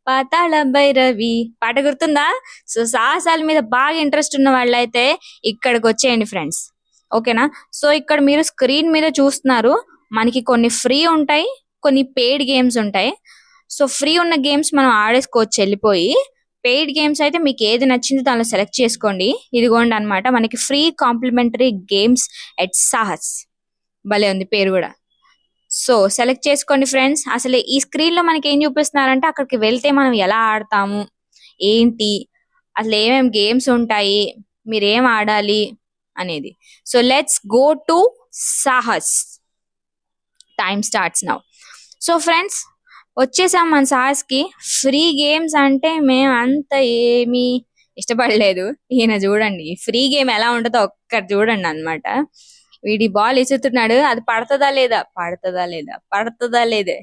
పాతాళ భైరవి పాట గుర్తుందా? సో సాహసాల మీద బాగా ఇంట్రెస్ట్ ఉన్న వాళ్ళైతే ఇక్కడికి వచ్చేయండి ఫ్రెండ్స్. ఓకేనా? సో ఇక్కడ మీరు స్క్రీన్ మీద చూస్తున్నారు, మనకి కొన్ని ఫ్రీ ఉంటాయి, కొన్ని పెయిడ్ గేమ్స్ ఉంటాయి. సో ఫ్రీ ఉన్న గేమ్స్ మనం ఆడేసుకోవచ్చు వెళ్ళిపోయి. పెయిడ్ గేమ్స్ అయితే మీకు ఏది నచ్చిందో దానిలో సెలెక్ట్ చేసుకోండి. ఇదిగోండి అన్నమాట మనకి free complimentary games at Sahas. భలే ఉంది పేరు కూడా. సో సెలెక్ట్ చేసుకోండి ఫ్రెండ్స్. అసలు ఈ స్క్రీన్ లో మనకి ఏం చూపిస్తున్నారంటే అక్కడికి వెళ్తే మనం ఎలా ఆడతాము, ఏంటి, అసలు ఏమేమి గేమ్స్ ఉంటాయి, మీరేం ఆడాలి అనేది. So let's go to Sahas. Time starts now. So friends వచ్చేసాం మన సాహస్ కి. ఫ్రీ గేమ్స్ అంటే మేము అంత ఏమీ ఇష్టపడలేదు. ఈయన చూడండి ఫ్రీ గేమ్ ఎలా ఉంటుందో ఒక్కటి చూడండి అన్నమాట. వీడి బాల్ ఇసుతున్నాడు, అది పడుతుందా లేదా, పడుతుందా లేదా, పడుతుందా లేదా,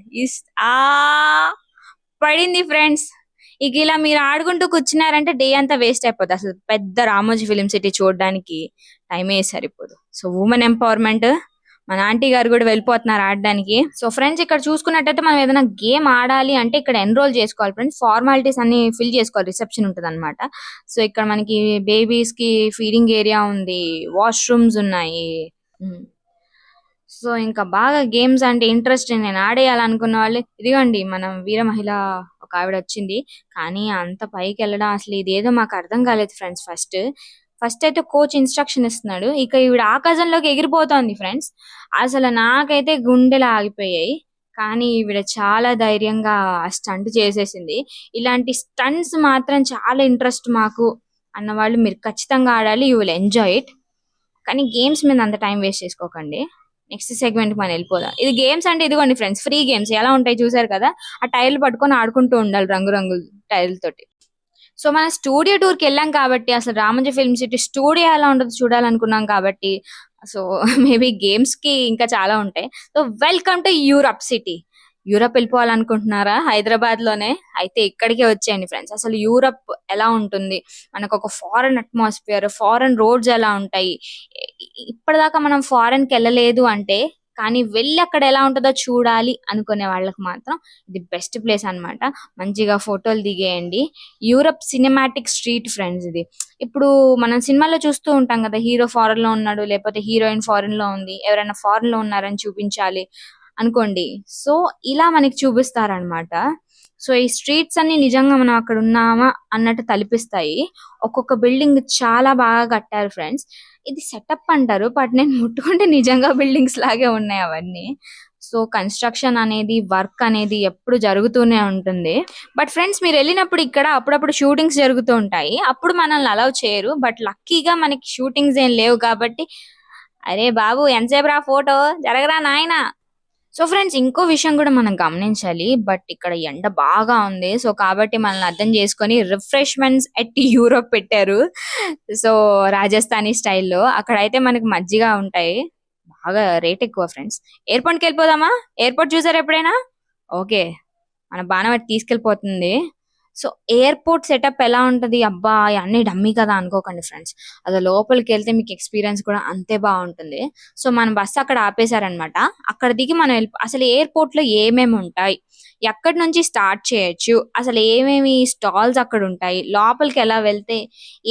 ఆ పడింది ఫ్రెండ్స్. ఇక ఇలా మీరు ఆడుకుంటూ కూర్చున్నారంటే డే అంతా వేస్ట్ అయిపోతుంది. అసలు పెద్ద రామోజీ ఫిలిం సిటీ చూడడానికి టైమే సరిపోదు. So women empowerment. మన ఆంటీ గారు కూడా వెళ్ళిపోతున్నారు ఆడడానికి. సో ఫ్రెండ్స్ ఇక్కడ చూసుకున్నట్టయితే మనం ఏదైనా గేమ్ ఆడాలి అంటే ఇక్కడ ఎన్రోల్ చేసుకోవాలి ఫ్రెండ్స్. ఫార్మాలిటీస్ అన్ని ఫిల్ చేసుకోవాలి. రిసెప్షన్ ఉంటుంది అనమాట. సో ఇక్కడ మనకి బేబీస్ కి ఫీడింగ్ ఏరియా ఉంది, వాష్రూమ్స్ ఉన్నాయి. సో ఇంకా బాగా గేమ్స్ అంటే ఇంట్రెస్ట్ నేను ఆడేయాలనుకున్న వాళ్ళు ఇదిగోండి మనం వీర మహిళ ఒక ఆవిడ వచ్చింది. కానీ అంత పైకి వెళ్ళడం అసలు ఇదేదో మాకు అర్థం కాలేదు ఫ్రెండ్స్. ఫస్ట్ అయితే కోచ్ ఇన్స్ట్రక్షన్ ఇస్తున్నాడు, ఇక ఈవిడ ఆకాశంలోకి ఎగిరిపోతోంది ఫ్రెండ్స్. అసలు నాకైతే గుండెలు ఆగిపోయాయి. కానీ ఈవిడ చాలా ధైర్యంగా ఆ స్టంట్ చేసేసింది. ఇలాంటి స్టంట్స్ మాత్రం చాలా ఇంట్రెస్ట్ మాకు అన్నవాళ్ళు మీరు ఖచ్చితంగా ఆడాలి. You will enjoy it. కానీ గేమ్స్ మీద అంత టైం వేస్ట్ చేసుకోకండి. నెక్స్ట్ సెగ్మెంట్ మనం వెళ్ళిపోదాం. ఇది గేమ్స్ అంటే ఇదిగోండి ఫ్రెండ్స్ ఫ్రీ గేమ్స్ ఎలా ఉంటాయి చూసారు కదా. ఆ టైర్లు పట్టుకొని ఆడుకుంటూ ఉండాలి రంగురంగుల టైర్ల తోటి. సో మన స్టూడియో టూర్కి వెళ్ళాం కాబట్టి అసలు రామోజీ ఫిల్మ్ సిటీ స్టూడియో ఎలా ఉంటుందో చూడాలనుకున్నాం కాబట్టి సో మేబీ గేమ్స్ కి ఇంకా చాలా ఉంటాయి. So welcome to Europe city. Europe వెళ్ళిపోవాలనుకుంటున్నారా? హైదరాబాద్ లోనే అయితే ఇక్కడికే వచ్చేయండి ఫ్రెండ్స్. అసలు యూరప్ ఎలా ఉంటుంది, మనకు ఒక ఫారెన్ అట్మాస్ఫియర్, ఫారెన్ రోడ్స్ ఎలా ఉంటాయి. ఇప్పటిదాకా మనం ఫారెన్ కి వెళ్ళలేదు అంటే కానీ వెళ్ళి అక్కడ ఎలా ఉంటుందో చూడాలి అనుకునే వాళ్ళకి మాత్రం ఇది బెస్ట్ ప్లేస్ అన్నమాట. మంచిగా ఫోటోలు దిగేయండి. యూరప్ సినిమాటిక్ స్ట్రీట్ ఫ్రెండ్స్ ఇది. ఇప్పుడు మనం సినిమాలో చూస్తూ ఉంటాం కదా, హీరో ఫారెన్ లో ఉన్నాడు లేకపోతే హీరోయిన్ ఫారెన్ లో ఉంది, ఎవరైనా ఫారెన్ లో ఉన్నారని చూపించాలి అనుకోండి. సో ఇలా మనకి చూపిస్తారనమాట. సో ఈ స్ట్రీట్స్ అన్ని నిజంగా మనం అక్కడ ఉన్నామా అన్నట్టు తలపిస్తాయి. ఒక్కొక్క బిల్డింగ్ చాలా బాగా కట్టారు ఫ్రెండ్స్. ఇది సెటప్ అంటారు, బట్ నేను ముట్టుకుంటే నిజంగా బిల్డింగ్స్ లాగే ఉన్నాయి అవన్నీ. సో కన్స్ట్రక్షన్ అనేది, వర్క్ అనేది ఎప్పుడు జరుగుతూనే ఉంటుంది. బట్ ఫ్రెండ్స్ మీరు వెళ్ళినప్పుడు ఇక్కడ అప్పుడప్పుడు షూటింగ్స్ జరుగుతూ ఉంటాయి. అప్పుడు మనల్ని అలౌ చేయరు. బట్ లక్కీగా మనకి షూటింగ్స్ ఏం లేవు కాబట్టి అరే బాబు ఎంతసేపు రా ఫోటో జరగరా నాయనా. సో ఫ్రెండ్స్ ఇంకో విషయం కూడా మనం గమనించాలి. బట్ ఇక్కడ ఎండ బాగా ఉంది. సో కాబట్టి మనల్ని అర్థం చేసుకొని రిఫ్రెష్మెంట్స్ ఎట్ యూరోప్ పెట్టారు. సో రాజస్థానీ స్టైల్లో అక్కడైతే మనకి మజ్జిగ ఉంటాయి, బాగా రేట్ ఎక్కువ ఫ్రెండ్స్. ఎయిర్పోర్ట్కి వెళ్ళిపోదామా? ఎయిర్పోర్ట్ చూసారు ఎప్పుడైనా? ఓకే, మన బాణం తీసుకెళ్ళిపోతుంది. సో ఎయిర్పోర్ట్ సెటప్ ఎలా ఉంటది, అబ్బా అన్ని డమ్మీ కదా అనుకోకండి ఫ్రెండ్స్. అది లోపలికి వెళ్తే మీకు ఎక్స్పీరియన్స్ కూడా అంతే బాగుంటుంది. సో మన బస్సు అక్కడ ఆపేశారనమాట. అక్కడ దిగి మనం అసలు ఎయిర్పోర్ట్ లో ఏమేమి ఉంటాయి, ఎక్కడి నుంచి స్టార్ట్ చేయొచ్చు, అసలు ఏమేమి స్టాల్స్ అక్కడ ఉంటాయి, లోపలికి ఎలా వెళ్తే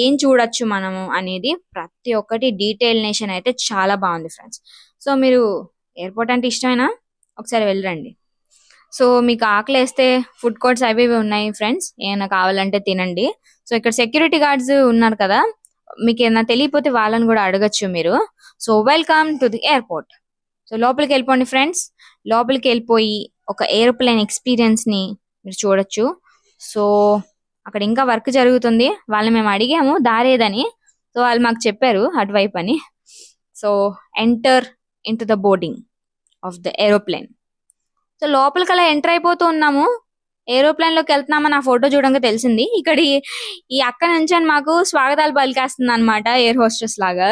ఏం చూడొచ్చు మనము అనేది ప్రతి ఒక్కటి డీటెయిల్ నేషన్ అయితే చాలా బాగుంది ఫ్రెండ్స్. సో మీరు ఎయిర్పోర్ట్ అంటే ఇష్టమేనా? ఒకసారి వెళ్ళరండి. సో మీకు ఆకలి వేస్తే ఫుడ్ కోర్ట్స్ అవి ఇవి ఉన్నాయి ఫ్రెండ్స్, ఏమైనా కావాలంటే తినండి. సో ఇక్కడ సెక్యూరిటీ గార్డ్స్ ఉన్నారు కదా, మీకు ఏమైనా తెలియకపోతే వాళ్ళని కూడా అడగచ్చు మీరు. So welcome to the airport. So లోపలికి వెళ్ళిపోండి ఫ్రెండ్స్. లోపలికి వెళ్ళిపోయి ఒక ఏరోప్లేన్ ఎక్స్పీరియన్స్ ని మీరు చూడొచ్చు. సో అక్కడ ఇంకా వర్క్ జరుగుతుంది. వాళ్ళని మేము అడిగాము దారేదని, సో వాళ్ళు మాకు చెప్పారు అటువైపు అని. So enter in to the boarding of the aeroplane. So లోపలికి అలా ఎంటర్ అయిపోతూ ఉన్నాము. ఏరోప్లేన్ లోకి వెళ్తున్నామని ఆ ఫోటో చూడంగా తెలిసింది. ఇక్కడ ఈ అక్క నుంచి అని మాకు స్వాగతాలు పలికేస్తుంది అనమాట, ఎయిర్ హోస్టెస్ లాగా.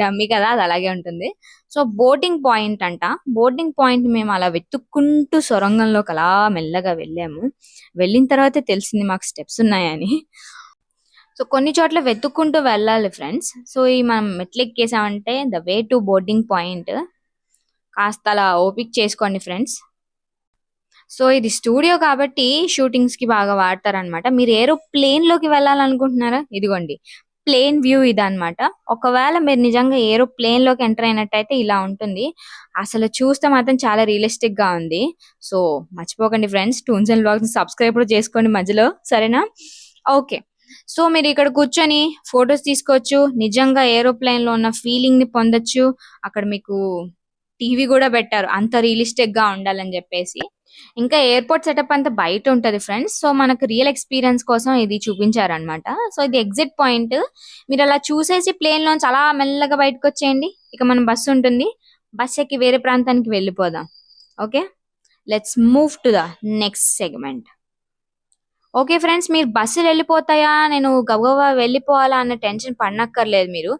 డమ్మీ కదా, అది అలాగే ఉంటుంది. సో బోర్డింగ్ పాయింట్ అంట. బోర్డింగ్ పాయింట్ మేము అలా వెతుక్కుంటూ సొరంగంలోకి అలా మెల్లగా వెళ్ళాము. వెళ్ళిన తర్వాతే తెలిసింది మాకు స్టెప్స్ ఉన్నాయని. సో కొన్ని చోట్ల వెతుక్కుంటూ వెళ్ళాలి ఫ్రెండ్స్. సో ఈ మనం మెట్లు ఎక్కేసామంటే the way to boarding point. కాస్త అలా ఓపిక చేసుకోండి ఫ్రెండ్స్. సో ఇది స్టూడియో కాబట్టి షూటింగ్స్ కి బాగా వాడతారనమాట. మీరు ఏరోప్లేన్ లోకి వెళ్ళాలనుకుంటున్నారా? ఇదిగోండి ప్లేన్ వ్యూ ఇదన్నమాట. ఒకవేళ మీరు నిజంగా ఏరోప్లేన్ లోకి ఎంటర్ అయినట్టయితే ఇలా ఉంటుంది. అసలు చూస్తే మాత్రం చాలా రియలిస్టిక్ గా ఉంది. సో మర్చిపోకండి friends, tunes and vlogs subscribe కూడా చేసుకోండి మధ్యలో, సరేనా? ఓకే, సో మీరు ఇక్కడ కూర్చొని ఫొటోస్ తీసుకోవచ్చు. నిజంగా ఏరోప్లేన్ లో ఉన్న ఫీలింగ్ ని పొందొచ్చు. అక్కడ మీకు టీవీ కూడా పెట్టారు, అంత రియలిస్టిక్ గా ఉండాలని చెప్పేసి. ఇంకా ఎయిర్పోర్ట్ సెటప్ అంతా బయట ఉంటది ఫ్రెండ్స్. సో మనకు రియల్ ఎక్స్పీరియన్స్ కోసం ఇది చూపించారనమాట. సో ఇది ఎగ్జిట్ పాయింట్. మీరు అలా చూసేసి ప్లేన్ లోంచి అలా మెల్లగా బయటకు వచ్చేయండి. ఇక మన బస్సు ఉంటుంది, బస్ ఎక్కి వేరే ప్రాంతానికి వెళ్ళిపోదాం. Okay, let's move to the next segment. Okay friends, మీరు బస్సులు వెళ్ళిపోతాయా, నేను గబగబా వెళ్ళిపోవాలా అన్న టెన్షన్ పడనక్కర్లేదు. మీరు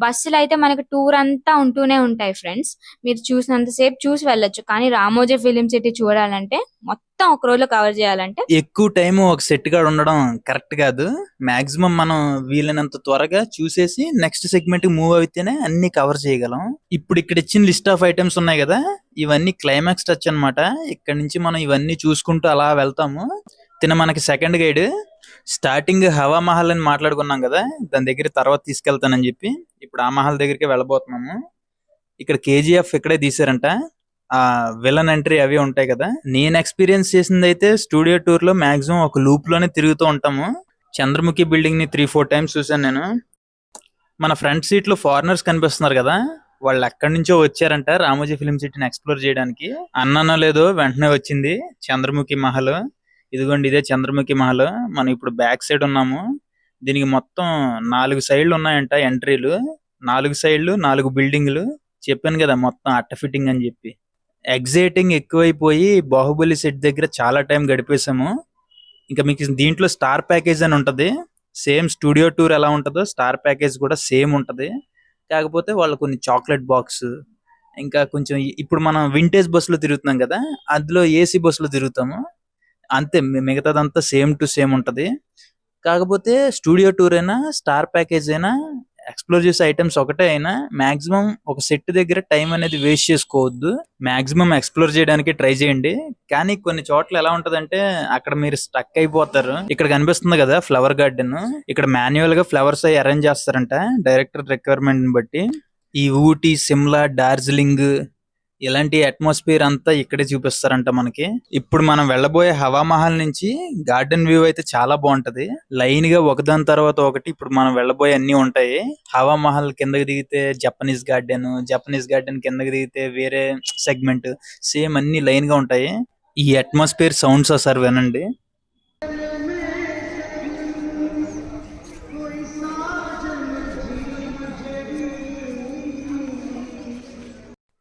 బస్సులు అయితే మనకి టూర్ అంతా ఉంటూనే ఉంటాయి ఫ్రెండ్స్. మీరు చూసినంతసేపు చూసి వెళ్ళొచ్చు. కానీ రామోజీ ఫిలిం సిటీ చూడాలంటే, మొత్తం ఒక రోజులో కవర్ చేయాలంటే ఎక్కువ టైం ఒక సెట్ గా ఉండడం కరెక్ట్ కాదు. మాక్సిమం మనం వీలైనంత త్వరగా చూసేసి నెక్స్ట్ సెగ్మెంట్ కి మూవ్ అయితేనే అన్ని కవర్ చేయగలం. ఇప్పుడు ఇక్కడ ఇచ్చిన లిస్ట్ ఆఫ్ ఐటమ్స్ ఉన్నాయి కదా, ఇవన్నీ క్లైమాక్స్ టచ్ అన్నమాట. ఇక్కడ నుంచి మనం ఇవన్నీ చూసుకుంటూ అలా వెళ్తాము. తిన మనకి second guide starting Hawa Mahal అని మాట్లాడుకున్నాం కదా, దాని దగ్గర తర్వాత తీసుకెళ్తానని చెప్పి ఇప్పుడు ఆ మహల్ దగ్గరికి వెళ్ళబోతున్నాము. ఇక్కడ కేజీఎఫ్ ఇక్కడే తీసారంట. ఆ విలన్ ఎంట్రీ అవి ఉంటాయి కదా. నేను ఎక్స్పీరియన్స్ చేసింది అయితే స్టూడియో టూర్ లో మాక్సిమం ఒక లూప్ లోనే తిరుగుతూ ఉంటాము. చంద్రముఖి బిల్డింగ్ ని 3-4 టైమ్స్ చూసాను నేను. మన ఫ్రంట్ సీట్ లో ఫారినర్స్ కనిపిస్తున్నారు కదా, వాళ్ళు ఎక్కడి నుంచో వచ్చారంట రామోజీ ఫిలిం సిటీని ఎక్స్ప్లోర్ చేయడానికి. అన్ననో లేదో వెంటనే వచ్చింది చంద్రముఖి మహల్. ఇదిగోండి, ఇదే చంద్రముఖి మహల్. మనం ఇప్పుడు బ్యాక్ సైడ్ ఉన్నాము. దీనికి మొత్తం 4 సైడ్లు ఉన్నాయంట ఎంట్రీలు. 4 సైడ్లు 4 బిల్డింగ్లు. చెప్పాను కదా మొత్తం అట్ట ఫిట్టింగ్ అని చెప్పి. ఎగ్జైటింగ్ ఎక్కువైపోయి బాహుబలి సెట్ దగ్గర చాలా టైం గడిపేశాము. ఇంకా మీకు దీంట్లో స్టార్ ప్యాకేజ్ అని ఉంటది. సేమ్ స్టూడియో టూర్ ఎలా ఉంటుందో స్టార్ ప్యాకేజ్ కూడా సేమ్ ఉంటది. కాకపోతే వాళ్ళు కొన్ని చాక్లెట్ బాక్స్, ఇంకా కొంచెం ఇప్పుడు మనం వింటేజ్ బస్సులో తిరుగుతున్నాం కదా, అందులో ఏసీ బస్సులో తిరుగుతాము అంతే. మిగతాదంతా సేమ్ టు సేమ్ ఉంటది. కాకపోతే స్టూడియో టూర్ అయినా స్టార్ ప్యాకేజ్ అయినా ఎక్స్ప్లోర్ చేసే ఐటమ్స్ ఒకటే అయినా మాక్సిమం ఒక సెట్ దగ్గర టైం అనేది వేస్ట్ చేసుకోవద్దు. మాక్సిమం ఎక్స్ప్లోర్ చేయడానికి ట్రై చేయండి. కానీ కొన్ని చోట్ల ఎలా ఉంటదంటే అక్కడ మీరు స్టక్ అయిపోతారు. ఇక్కడ కనిపిస్తుంది కదా ఫ్లవర్ గార్డెన్, ఇక్కడ మాన్యువల్ గా ఫ్లవర్స్ అవి అరేంజ్ చేస్తారంట డైరెక్టర్ రిక్వైర్మెంట్ ని బట్టి. ఈ ఊటీ, సిమ్లా, డార్జిలింగ్ ఇలాంటి అట్మాస్ఫియర్ అంతా ఇక్కడే చూపిస్తారంట మనకి. ఇప్పుడు మనం వెళ్ళబోయే హవా మహల్ నుంచి గార్డెన్ వ్యూ అయితే చాలా బాగుంటది. లైన్ గా ఒకదాని తర్వాత ఒకటి ఇప్పుడు మనం వెళ్ళబోయే అన్ని ఉంటాయి. హవా మహల్ కిందకి దిగితే జపనీస్ గార్డెన్ కిందకి దిగితే వేరే సెగ్మెంట్, సేమ్ అన్ని లైన్ గా ఉంటాయి. ఈ అట్మాస్ఫియర్ సౌండ్స్ ఒకసారి వినండి.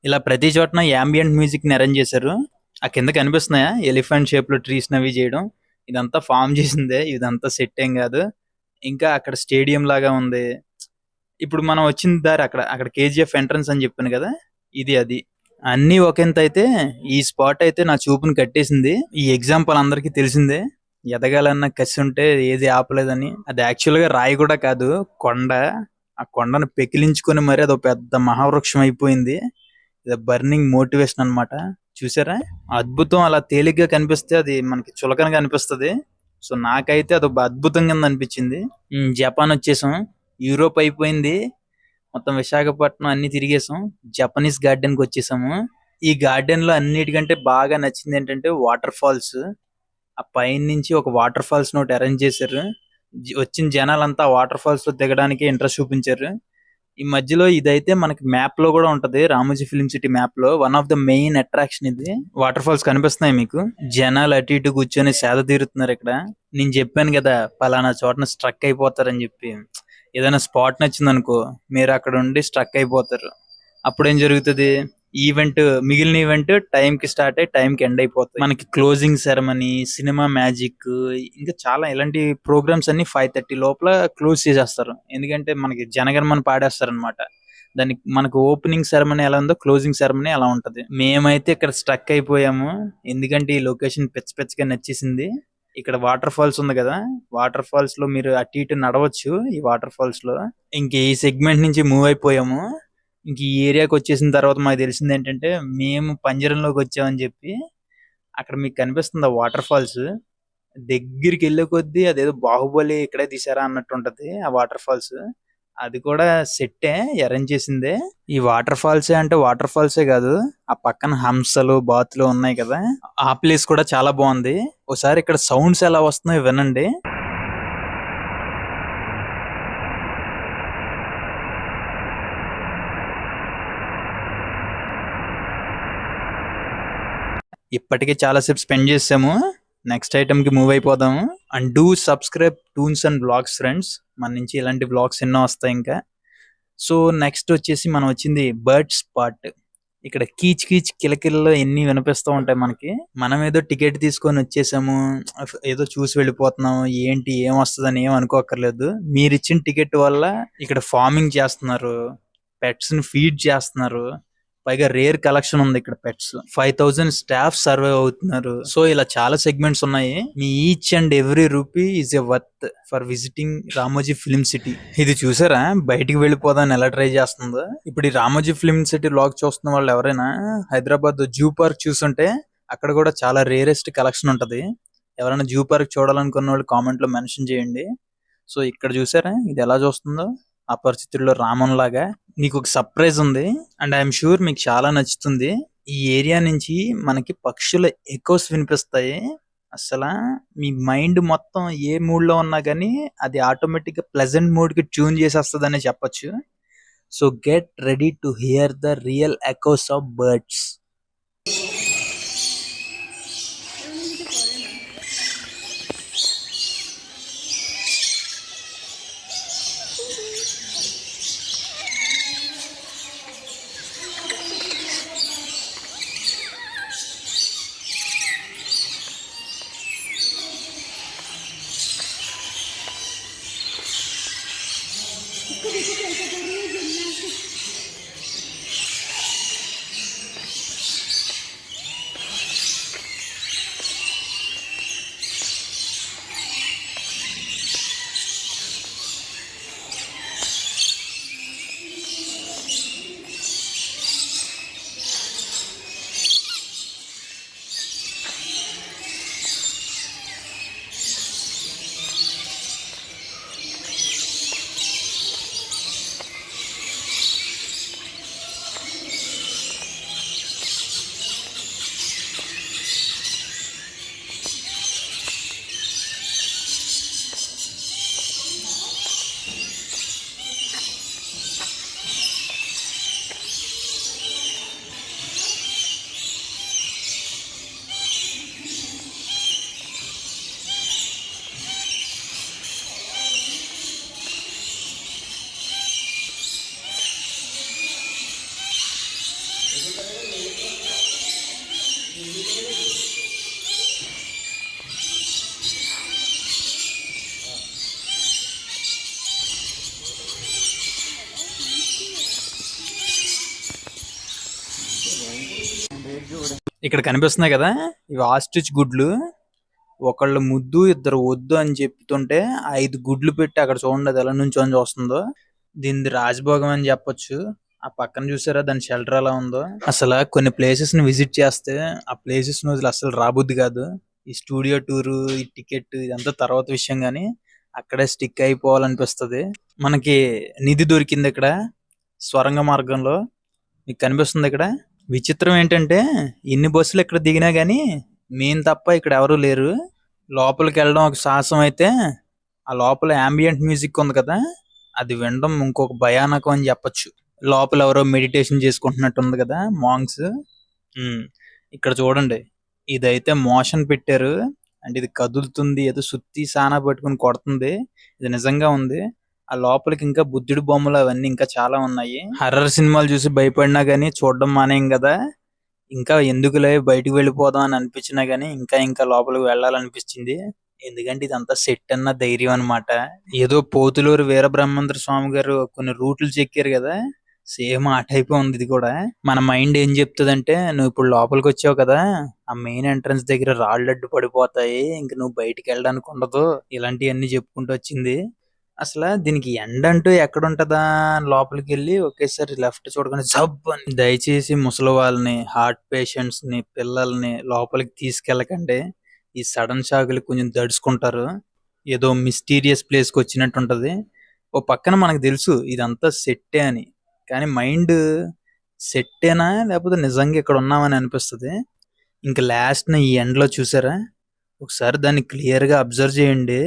ఇలా ప్రతి చోటన యాంబియంట్ మ్యూజిక్ ని అరేంజ్ చేశారు. ఆ కింద కనిపిస్తున్నాయా ఎలిఫెంట్ షేప్ లో ట్రీస్ నవి చేయడం, ఇదంతా ఫామ్ చేసిందే, ఇదంతా సెట్ ఏం కాదు. ఇంకా అక్కడ స్టేడియం లాగా ఉంది. ఇప్పుడు మనం వచ్చిన దారి అక్కడ కేజీఎఫ్ ఎంట్రన్స్ అని చెప్పాను కదా, ఇది అది అన్నీ ఒకంత అయితే ఈ స్పాట్ అయితే నా చూపుని కట్టేసింది. ఈ ఎగ్జాంపుల్ అందరికీ తెలిసిందే. ఎదగాలన్న కసి ఉంటే ఏది ఆపలేదని. అది యాక్చువల్ గా రాయి కూడా కాదు, కొండ. ఆ కొండను పెకిలించుకొని మరి అదొక పెద్ద మహావృక్షం అయిపోయింది. ఇది బర్నింగ్ మోటివేషన్ అన్నమాట. చూసారా, అద్భుతం అలా తేలిగ్గా కనిపిస్తే అది మనకి చులకనగా అనిపిస్తది. సో నాకైతే అదొక అద్భుతం కింద అనిపించింది. జపాన్ వచ్చేసాం, యూరోప్ అయిపోయింది, మొత్తం విశాఖపట్నం అన్ని తిరిగేసాం, జపనీస్ గార్డెన్ కి వచ్చేసాము. ఈ గార్డెన్ లో అన్నిటికంటే బాగా నచ్చింది ఏంటంటే వాటర్ ఫాల్స్. ఆ పైన నుంచి ఒక వాటర్ ఫాల్స్ నోటి అరేంజ్ చేశారు. వచ్చిన జనాలంతా వాటర్ ఫాల్స్ లో దిగడానికి ఇంట్రెస్ట్ చూపించారు. ఈ మధ్యలో ఇదైతే మనకి మ్యాప్ లో కూడా ఉంటది, రామోజీ ఫిల్మ్ సిటీ మ్యాప్ లో one of the main attraction ఇది. వాటర్ ఫాల్స్ కనిపిస్తున్నాయి మీకు, జనాలు అటు ఇటు కూర్చొని సేద తీరుతున్నారు ఇక్కడ. నేను చెప్పాను కదా పలానా చోటన స్ట్రక్ అయిపోతారని చెప్పి. ఏదైనా స్పాట్ నచ్చింది అనుకో, మీరు అక్కడ ఉండి స్ట్రక్ అయిపోతారు. అప్పుడు ఏం జరుగుతుంది, ఈవెంట్ మిగిలిన ఈవెంట్ టైం కి స్టార్ట్ అయ్యి టైం కి ఎండ్ అయిపోతుంది. మనకి క్లోజింగ్ సెరమనీ, సినిమా మ్యాజిక్, ఇంకా చాలా ఇలాంటి ప్రోగ్రామ్స్ అన్ని 5:30 లోపల క్లోజ్ చేసేస్తారు. ఎందుకంటే మనకి జనగణమన పాడేస్తారు అనమాట. దానికి మనకు ఓపెనింగ్ సెరమనీ ఎలా ఉందో క్లోజింగ్ సెరమనీ అలా ఉంటది. మేమైతే ఇక్కడ స్ట్రక్ అయిపోయాము, ఎందుకంటే ఈ లొకేషన్ పిచ్చగా నచ్చేసింది. ఇక్కడ వాటర్ ఫాల్స్ ఉంది కదా, వాటర్ ఫాల్స్ లో మీరు అటు ఇటు నడవచ్చు. ఈ వాటర్ ఫాల్స్ లో ఇంక ఈ సెగ్మెంట్ నుంచి మూవ్ అయిపోయాము. ఇంక ఈ ఏరియాకి వచ్చేసిన తర్వాత మాకు తెలిసింది ఏంటంటే మేము పంజరంలోకి వచ్చామని చెప్పి. అక్కడ మీకు కనిపిస్తుంది వాటర్ ఫాల్స్, దగ్గరికి వెళ్ళే కొద్దీ అదేదో బాహుబలి ఇక్కడే తీసారా అన్నట్టు ఉంటది ఆ వాటర్ ఫాల్స్. అది కూడా సెట్టే, అరేంజ్ చేసిందే. ఈ వాటర్ ఫాల్సే అంటే వాటర్ ఫాల్సే కాదు, ఆ పక్కన హంసలు బాతులు ఉన్నాయి కదా, ఆ ప్లేస్ కూడా చాలా బాగుంది. ఒకసారి ఇక్కడ సౌండ్స్ ఎలా వస్తున్నాయో వినండి. ఇప్పటికే చాలా సేపు స్పెండ్ చేసాము, నెక్స్ట్ ఐటమ్ కి మూవ్ అయిపోదాము. And do subscribe tunes and blogs friends, మన నుంచి ఇలాంటి బ్లాగ్స్ ఎన్నో వస్తాయి ఇంకా. సో నెక్స్ట్ వచ్చేసి మనం వచ్చింది బర్డ్ స్పాట్. ఇక్కడ కీచ్ కీచ్ కిలకిలలో ఎన్ని వినిపిస్తూ ఉంటాయి మనకి. మనం ఏదో టికెట్ తీసుకొని వచ్చేసాము, ఏదో చూసి వెళ్ళిపోతున్నాము, ఏంటి ఏం వస్తుందని ఏం అనుకోకర్లేదు. మీరు ఇచ్చిన టికెట్ వల్ల ఇక్కడ ఫార్మింగ్ చేస్తున్నారు, పెట్స్ ని ఫీడ్ చేస్తున్నారు, పైగా రేర్ కలెక్షన్ ఉంది ఇక్కడ పెట్స్. 5,000 స్టాఫ్ సర్వే అవుతున్నారు. సో ఇలా చాలా సెగ్మెంట్స్ ఉన్నాయి. మీ each and every rupee is a worth for visiting Ramoji film city. ఇది చూసారా, బయటికి వెళ్ళిపోదాన్ని ఎలా ట్రై చేస్తుందో. ఇప్పుడు ఈ రామోజీ ఫిల్మ్ సిటీ లాగ్ చూస్తున్న వాళ్ళు ఎవరైనా హైదరాబాద్ జూ పార్క్ చూస్తుంటే అక్కడ కూడా చాలా రేరెస్ట్ కలెక్షన్ ఉంటది. ఎవరైనా జూ పార్క్ చూడాలనుకున్న వాళ్ళు కామెంట్ లో మెన్షన్ చేయండి. సో ఇక్కడ చూసారా ఇది ఎలా చూస్తుందో, ఆ పరిస్థితుల్లో రామన్ లాగా. మీకు ఒక సర్ప్రైజ్ ఉంది అండ్ ఐఎమ్ షూర్ మీకు చాలా నచ్చుతుంది. ఈ ఏరియా నుంచి మనకి పక్షుల ఎకోస్ వినిపిస్తాయి. అసలు మీ మైండ్ మొత్తం ఏ మూడ్ లో ఉన్నా కానీ అది ఆటోమేటిక్ గా ప్లెజెంట్ మూడ్ కి ట్యూన్ చేసేస్తుందనే చెప్పొచ్చు. So get ready to hear the real echoes of birds. ఇక్కడ కనిపిస్తున్నాయి కదా, ఇవి ఆస్ట్రిచ్ గుడ్లు. ఒకళ్ళు ముద్దు ఇద్దరు వద్దు అని చెప్తుంటే 5 గుడ్లు పెట్టి అక్కడ చూడండి అది ఎలా నుంచొని చూస్తుందో. దీనిది రాజభోగం అని చెప్పొచ్చు. ఆ పక్కన చూసారా దాని షెల్టర్ ఎలా ఉందో. అసలు కొన్ని ప్లేసెస్ ని విజిట్ చేస్తే ఆ ప్లేసెస్ వదిలి అసలు రాబుద్ది కాదు. ఈ స్టూడియో టూర్, ఈ టికెట్ ఇదంతా తర్వాత విషయం, గానీ అక్కడే స్టిక్ అయిపోవాలనిపిస్తుంది. మనకి నిధి దొరికింది ఇక్కడ స్వరంగ మార్గంలో. మీకు కనిపిస్తుంది ఇక్కడ. విచిత్రం ఏంటంటే ఎన్ని బస్సులు ఇక్కడ దిగినా గానీ మేము తప్ప ఇక్కడ ఎవరు లేరు. లోపలికి వెళ్ళడం ఒక సాహసం అయితే, ఆ లోపల అంబియంట్ మ్యూజిక్ ఉంది కదా, అది వినడం ఇంకొక భయానకం అని చెప్పొచ్చు. లోపల ఎవరో మెడిటేషన్ చేసుకుంటున్నట్టు ఉంది కదా మాంగ్స్. ఇక్కడ చూడండి, ఇదైతే మోషన్ పెట్టారు. అంటే ఇది కదులుతుంది, ఏదో సుత్తి సానా పట్టుకుని కొడుతుంది. ఇది నిజంగా ఉంది. ఆ లోపలికి ఇంకా బుద్ధుడి బొమ్మలు అవన్నీ ఇంకా చాలా ఉన్నాయి. హర్రర్ సినిమాలు చూసి భయపడినా గానీ చూడడం మానేం కదా. ఇంకా ఎందుకులే బయటకు వెళ్ళిపోదాం అని అనిపించినా గానీ ఇంకా ఇంకా లోపలికి వెళ్ళాలనిపించింది. ఎందుకంటే ఇదంతా సెట్ అన్న ధైర్యం అన్నమాట. ఏదో పోతులూరు వీరబ్రహ్మేంద్ర స్వామి గారు కొన్ని రూట్లు చెక్కారు కదా, సేమ్ ఆ టైప్ ఉంది ఇది కూడా. మన మైండ్ ఏం చెప్తుందంటే, నువ్వు ఇప్పుడు లోపలికి వచ్చావు కదా, ఆ మెయిన్ ఎంట్రన్స్ దగ్గర రాళ్ళు అడ్డు పడిపోతాయి, ఇంక నువ్వు బయటికి వెళ్ళడానికి ఉండదు, ఇలాంటివన్నీ చెప్పుకుంటూ వచ్చింది. అసలు దీనికి ఎండ్ అంటూ ఎక్కడుంటదా అని లోపలికి వెళ్ళి ఒకేసారి లెఫ్ట్ చూడగానే జబ్ అని. దయచేసి ముసలి వాళ్ళని, హార్ట్ పేషెంట్స్ ని, పిల్లల్ని లోపలికి తీసుకెళ్ళకండి. ఈ సడన్ షాకులు కొంచెం దడుచుకుంటారు. ఏదో మిస్టీరియస్ ప్లేస్ కి వచ్చినట్టు ఉంటది. ఓ పక్కన మనకు తెలుసు ఇదంతా సెట్టే అని, కానీ మైండ్ సెట్టేనా లేకపోతే నిజంగా ఇక్కడ ఉన్నామని అనిపిస్తుంది. ఇంకా లాస్ట్ ని ఈ ఎండ్ లో చూసారా, ఒకసారి దాన్ని క్లియర్ గా అబ్జర్వ్ చేయండి.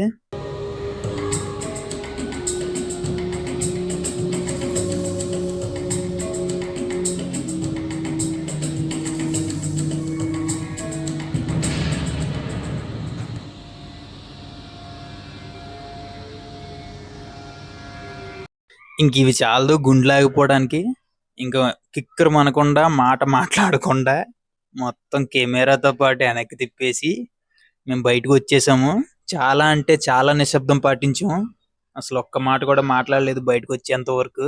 ఇంక ఇవి చాలదు గుండెలాగిపోవడానికి. ఇంకా కిక్కర్ మనకుండా మాట మాట్లాడకుండా మొత్తం కెమెరాతో పాటు వెనక్కి తిప్పేసి మేము బయటకు వచ్చేసాము. చాలా అంటే చాలా నిశ్శబ్దం పాటించాము. అసలు ఒక్క మాట కూడా మాట్లాడలేదు బయటకు వచ్చేంత వరకు.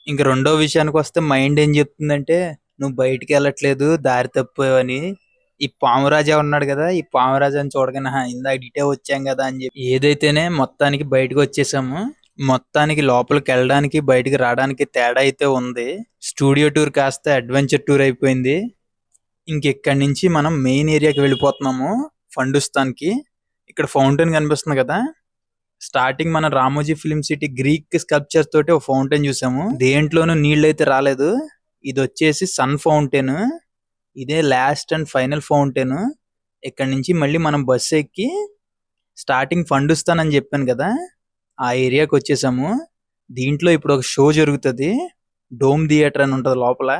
ఇంక రెండో విషయానికి వస్తే మైండ్ ఏం చెప్తుందంటే, నువ్వు బయటికి వెళ్ళట్లేదు, దారి తప్పావని. ఈ పామురాజా ఉన్నాడు కదా, ఈ పామురాజాని చూడగానే ఇందాక ఇటే వచ్చాం కదా అని చెప్పి ఏదైతేనే మొత్తానికి బయటకు వచ్చేసాము. మొత్తానికి లోపలికి వెళ్ళడానికి బయటికి రావడానికి తేడా అయితే ఉంది. స్టూడియో టూర్ కాస్త అడ్వెంచర్ టూర్ అయిపోయింది. ఇంకెక్కడి నుంచి మనం మెయిన్ ఏరియాకి వెళ్ళిపోతున్నాము, ఫండుస్తాన్కి. ఇక్కడ ఫౌంటైన్ కనిపిస్తుంది కదా, స్టార్టింగ్ మన Ramoji film city Greek sculpture తోటి ఒక ఫౌంటైన్ చూసాము. దేంట్లోనూ నీళ్ళు అయితే రాలేదు. ఇది వచ్చేసి సన్ ఫౌంటైన్. ఇదే లాస్ట్ అండ్ ఫైనల్ ఫౌంటైన్. ఇక్కడ నుంచి మళ్ళీ మనం బస్సు ఎక్కి స్టార్టింగ్ ఫండుస్తాన్ అని చెప్పాను కదా, ఆ ఏరియాకి వచ్చేసాము. దీంట్లో ఇప్పుడు ఒక షో జరుగుతుంది, డోమ్ థియేటర్ అని ఉంటది లోపల.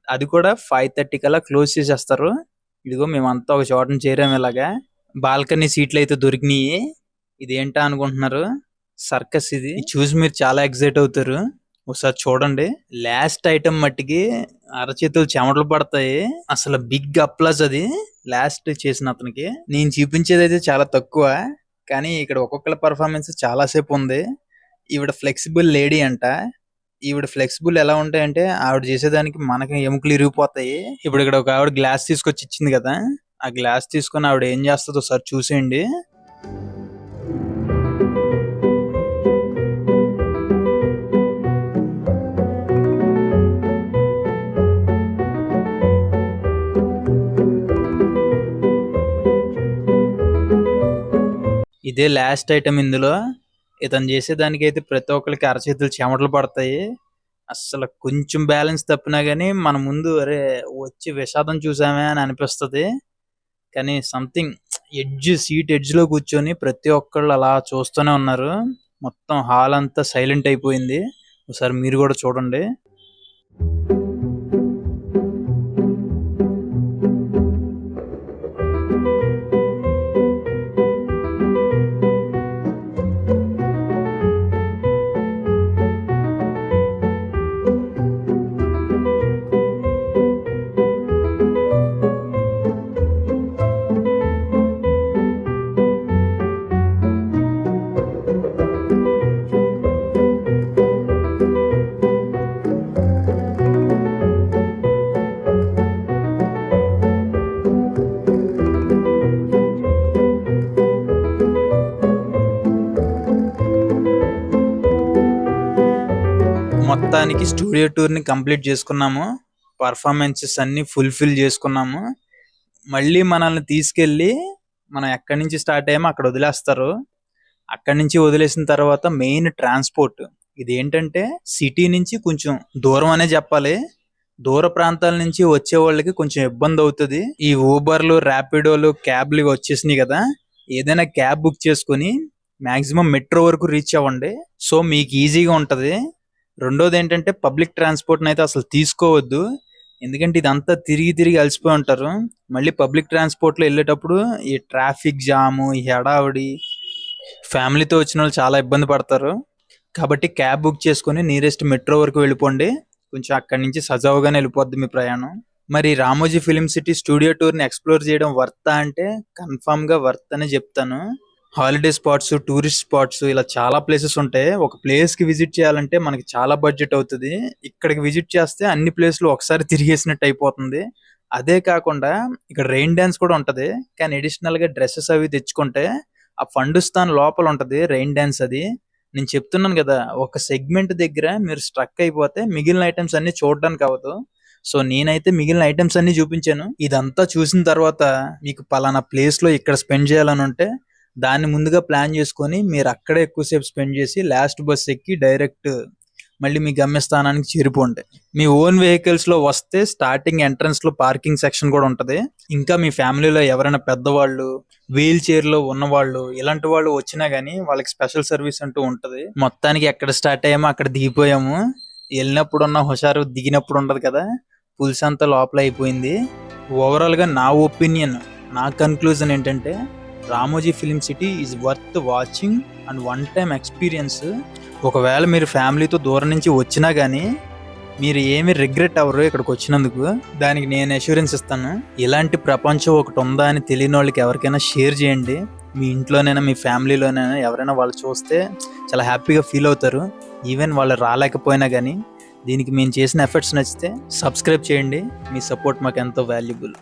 అది కూడా 5:30 కల్లా క్లోజ్ చేసేస్తారు. ఇదిగో మేమంతా ఒక చోటని చేరాము. ఇలాగా బాల్కనీ సీట్లు అయితే దొరికినాయి. ఇదేంటా అనుకుంటున్నారు, సర్కస్. ఇది చూసి మీరు చాలా ఎక్సైట్ అవుతారు. ఒకసారి చూడండి. లాస్ట్ ఐటమ్ మట్టికి అరచేతులు చెమటలు పడతాయి. అసలు బిగ్ అప్లాజ్ అది లాస్ట్ చేసిన అతనికి. నేను చూపించేది అయితే చాలా తక్కువ, కానీ ఇక్కడ ఒక్కొక్కల పర్ఫార్మెన్స్ చాలా సేపు ఉంది. ఈవిడ ఫ్లెక్సిబుల్ లేడీ అంట. ఈవిడ ఫ్లెక్సిబుల్ ఎలా ఉంటాయంటే, ఆవిడ చేసేదానికి మనకి ఎముకలు ఇరిగిపోతాయి. ఇప్పుడు ఇక్కడ ఒక ఆవిడ గ్లాస్ తీసుకొచ్చి ఇచ్చింది కదా, ఆ గ్లాస్ తీసుకొని ఆవిడ ఏం చేస్తుందో ఒకసారి చూసేయండి. ఇదే లాస్ట్ ఐటమ్ ఇందులో. ఇతను చేసేదానికి అయితే ప్రతి ఒక్కరికి అరచేతులు చెమటలు పడతాయి. అసలు కొంచెం బ్యాలెన్స్ తప్పినా గానీ మన ముందు అరే వచ్చి విషాదం చూసామే అని అనిపిస్తుంది. కానీ సంథింగ్ సీట్ ఎడ్జ్ లో కూర్చొని ప్రతి ఒక్కళ్ళు అలా చూస్తూనే ఉన్నారు. మొత్తం హాల్ అంతా సైలెంట్ అయిపోయింది. ఒకసారి మీరు కూడా చూడండి. మొత్తానికి స్టూడియో టూర్ని కంప్లీట్ చేసుకున్నాము. పర్ఫార్మెన్సెస్ అన్ని ఫుల్ఫిల్ చేసుకున్నాము. మళ్ళీ మనల్ని తీసుకెళ్ళి మనం ఎక్కడి నుంచి స్టార్ట్ అయ్యామో అక్కడ వదిలేస్తారు. అక్కడి నుంచి వదిలేసిన తర్వాత మెయిన్ ట్రాన్స్పోర్ట్. ఇది ఏంటంటే సిటీ నుంచి కొంచెం దూరం అనే చెప్పాలి. దూర ప్రాంతాల నుంచి వచ్చే వాళ్ళకి కొంచెం ఇబ్బంది అవుతుంది. ఈ ఊబర్లు, ర్యాపిడోలు, క్యాబ్లు ఇవి వచ్చేసినాయి కదా. ఏదైనా క్యాబ్ బుక్ చేసుకుని మాక్సిమం మెట్రో వరకు రీచ్ అవ్వండి. సో మీకు ఈజీగా ఉంటది. రెండోది ఏంటంటే పబ్లిక్ ట్రాన్స్పోర్ట్ అయితే అసలు తీసుకోవద్దు. ఎందుకంటే ఇదంతా తిరిగి తిరిగి అలసిపోయి ఉంటారు. మళ్ళీ పబ్లిక్ ట్రాన్స్పోర్ట్ లో వెళ్ళేటప్పుడు ఈ ట్రాఫిక్ జాము, ఈ హడావుడి, ఫ్యామిలీతో వచ్చిన వాళ్ళు చాలా ఇబ్బంది పడతారు. కాబట్టి క్యాబ్ బుక్ చేసుకుని నియరెస్ట్ మెట్రో వరకు వెళ్ళిపోండి. కొంచెం అక్కడి నుంచి సజావుగానే వెళ్ళిపోద్ది మీ ప్రయాణం. మరి Ramoji film city studio tour ని ఎక్స్ప్లోర్ చేయడం వర్తా అంటే కన్ఫామ్ గా వర్త్ అని చెప్తాను. హాలిడే స్పాట్స్, టూరిస్ట్ స్పాట్స్ ఇలా చాలా ప్లేసెస్ ఉంటాయి. ఒక ప్లేస్ కి విజిట్ చేయాలంటే మనకి చాలా బడ్జెట్ అవుతుంది. ఇక్కడికి విజిట్ చేస్తే అన్ని ప్లేస్లు ఒకసారి తిరిగేసినట్టు అయిపోతుంది. అదే కాకుండా ఇక్కడ రెయిన్ డాన్స్ కూడా ఉంటది. కానీ అడిషనల్ గా డ్రెస్సెస్ అవి తెచ్చుకుంటే ఆ ఫండుస్తాన్ లోపల ఉంటది రెయిన్ డాన్స్. అది నేను చెప్తున్నాను కదా, ఒక సెగ్మెంట్ దగ్గర మీరు స్ట్రక్ అయిపోతే మిగిలిన ఐటమ్స్ అన్ని చూడడానికి అవ్వదు. సో నేనైతే మిగిలిన ఐటమ్స్ అన్ని చూపించాను. ఇదంతా చూసిన తర్వాత మీకు పలానా ప్లేస్ లో ఇక్కడ స్పెండ్ చేయాలని ఉంటే దాన్ని ముందుగా ప్లాన్ చేసుకొని మీరు అక్కడే ఎక్కువసేపు స్పెండ్ చేసి లాస్ట్ బస్ ఎక్కి డైరెక్ట్ మళ్ళీ మీ గమ్యస్థానానికి చేరిపోండి. మీ ఓన్ వెహికల్స్ లో వస్తే స్టార్టింగ్ ఎంట్రన్స్ లో పార్కింగ్ సెక్షన్ కూడా ఉంటది. ఇంకా మీ ఫ్యామిలీలో ఎవరైనా పెద్దవాళ్ళు, వీల్ చైర్ లో ఉన్నవాళ్ళు, ఇలాంటి వాళ్ళు వచ్చినా గానీ వాళ్ళకి స్పెషల్ సర్వీస్ అంటూ ఉంటది. మొత్తానికి ఎక్కడ స్టార్ట్ అయ్యామో అక్కడ దిగిపోయాము. వెళ్ళినప్పుడు ఉన్న హుషారు దిగినప్పుడు ఉండదు కదా. పుల్స్ అంతా లోపల అయిపోయింది. ఓవరాల్ గా నా ఒపీనియన్, నా కన్క్లూజన్ ఏంటంటే Ramoji film city is worth watching and one time experience. ఒకవేళ మీరు ఫ్యామిలీతో దూరం నుంచి వచ్చినా గానీ మీరు ఏమి రిగ్రెట్ అవ్వరు ఇక్కడికి వచ్చినందుకు. దానికి నేను అష్యూరెన్స్ ఇస్తాను. ఇలాంటి ప్రపంచం ఒకటి ఉందా అని తెలియని వాళ్ళకి ఎవరికైనా షేర్ చేయండి. మీ ఇంట్లోనైనా మీ ఫ్యామిలీలోనైనా ఎవరైనా వాళ్ళు చూస్తే చాలా హ్యాపీగా ఫీల్ అవుతారు. ఈవెన్ వాళ్ళు రాలేకపోయినా కానీ. దీనికి మేము చేసిన ఎఫర్ట్స్ నచ్చితే సబ్స్క్రైబ్ చేయండి. మీ సపోర్ట్ మాకు ఎంతో వాల్యుబుల్.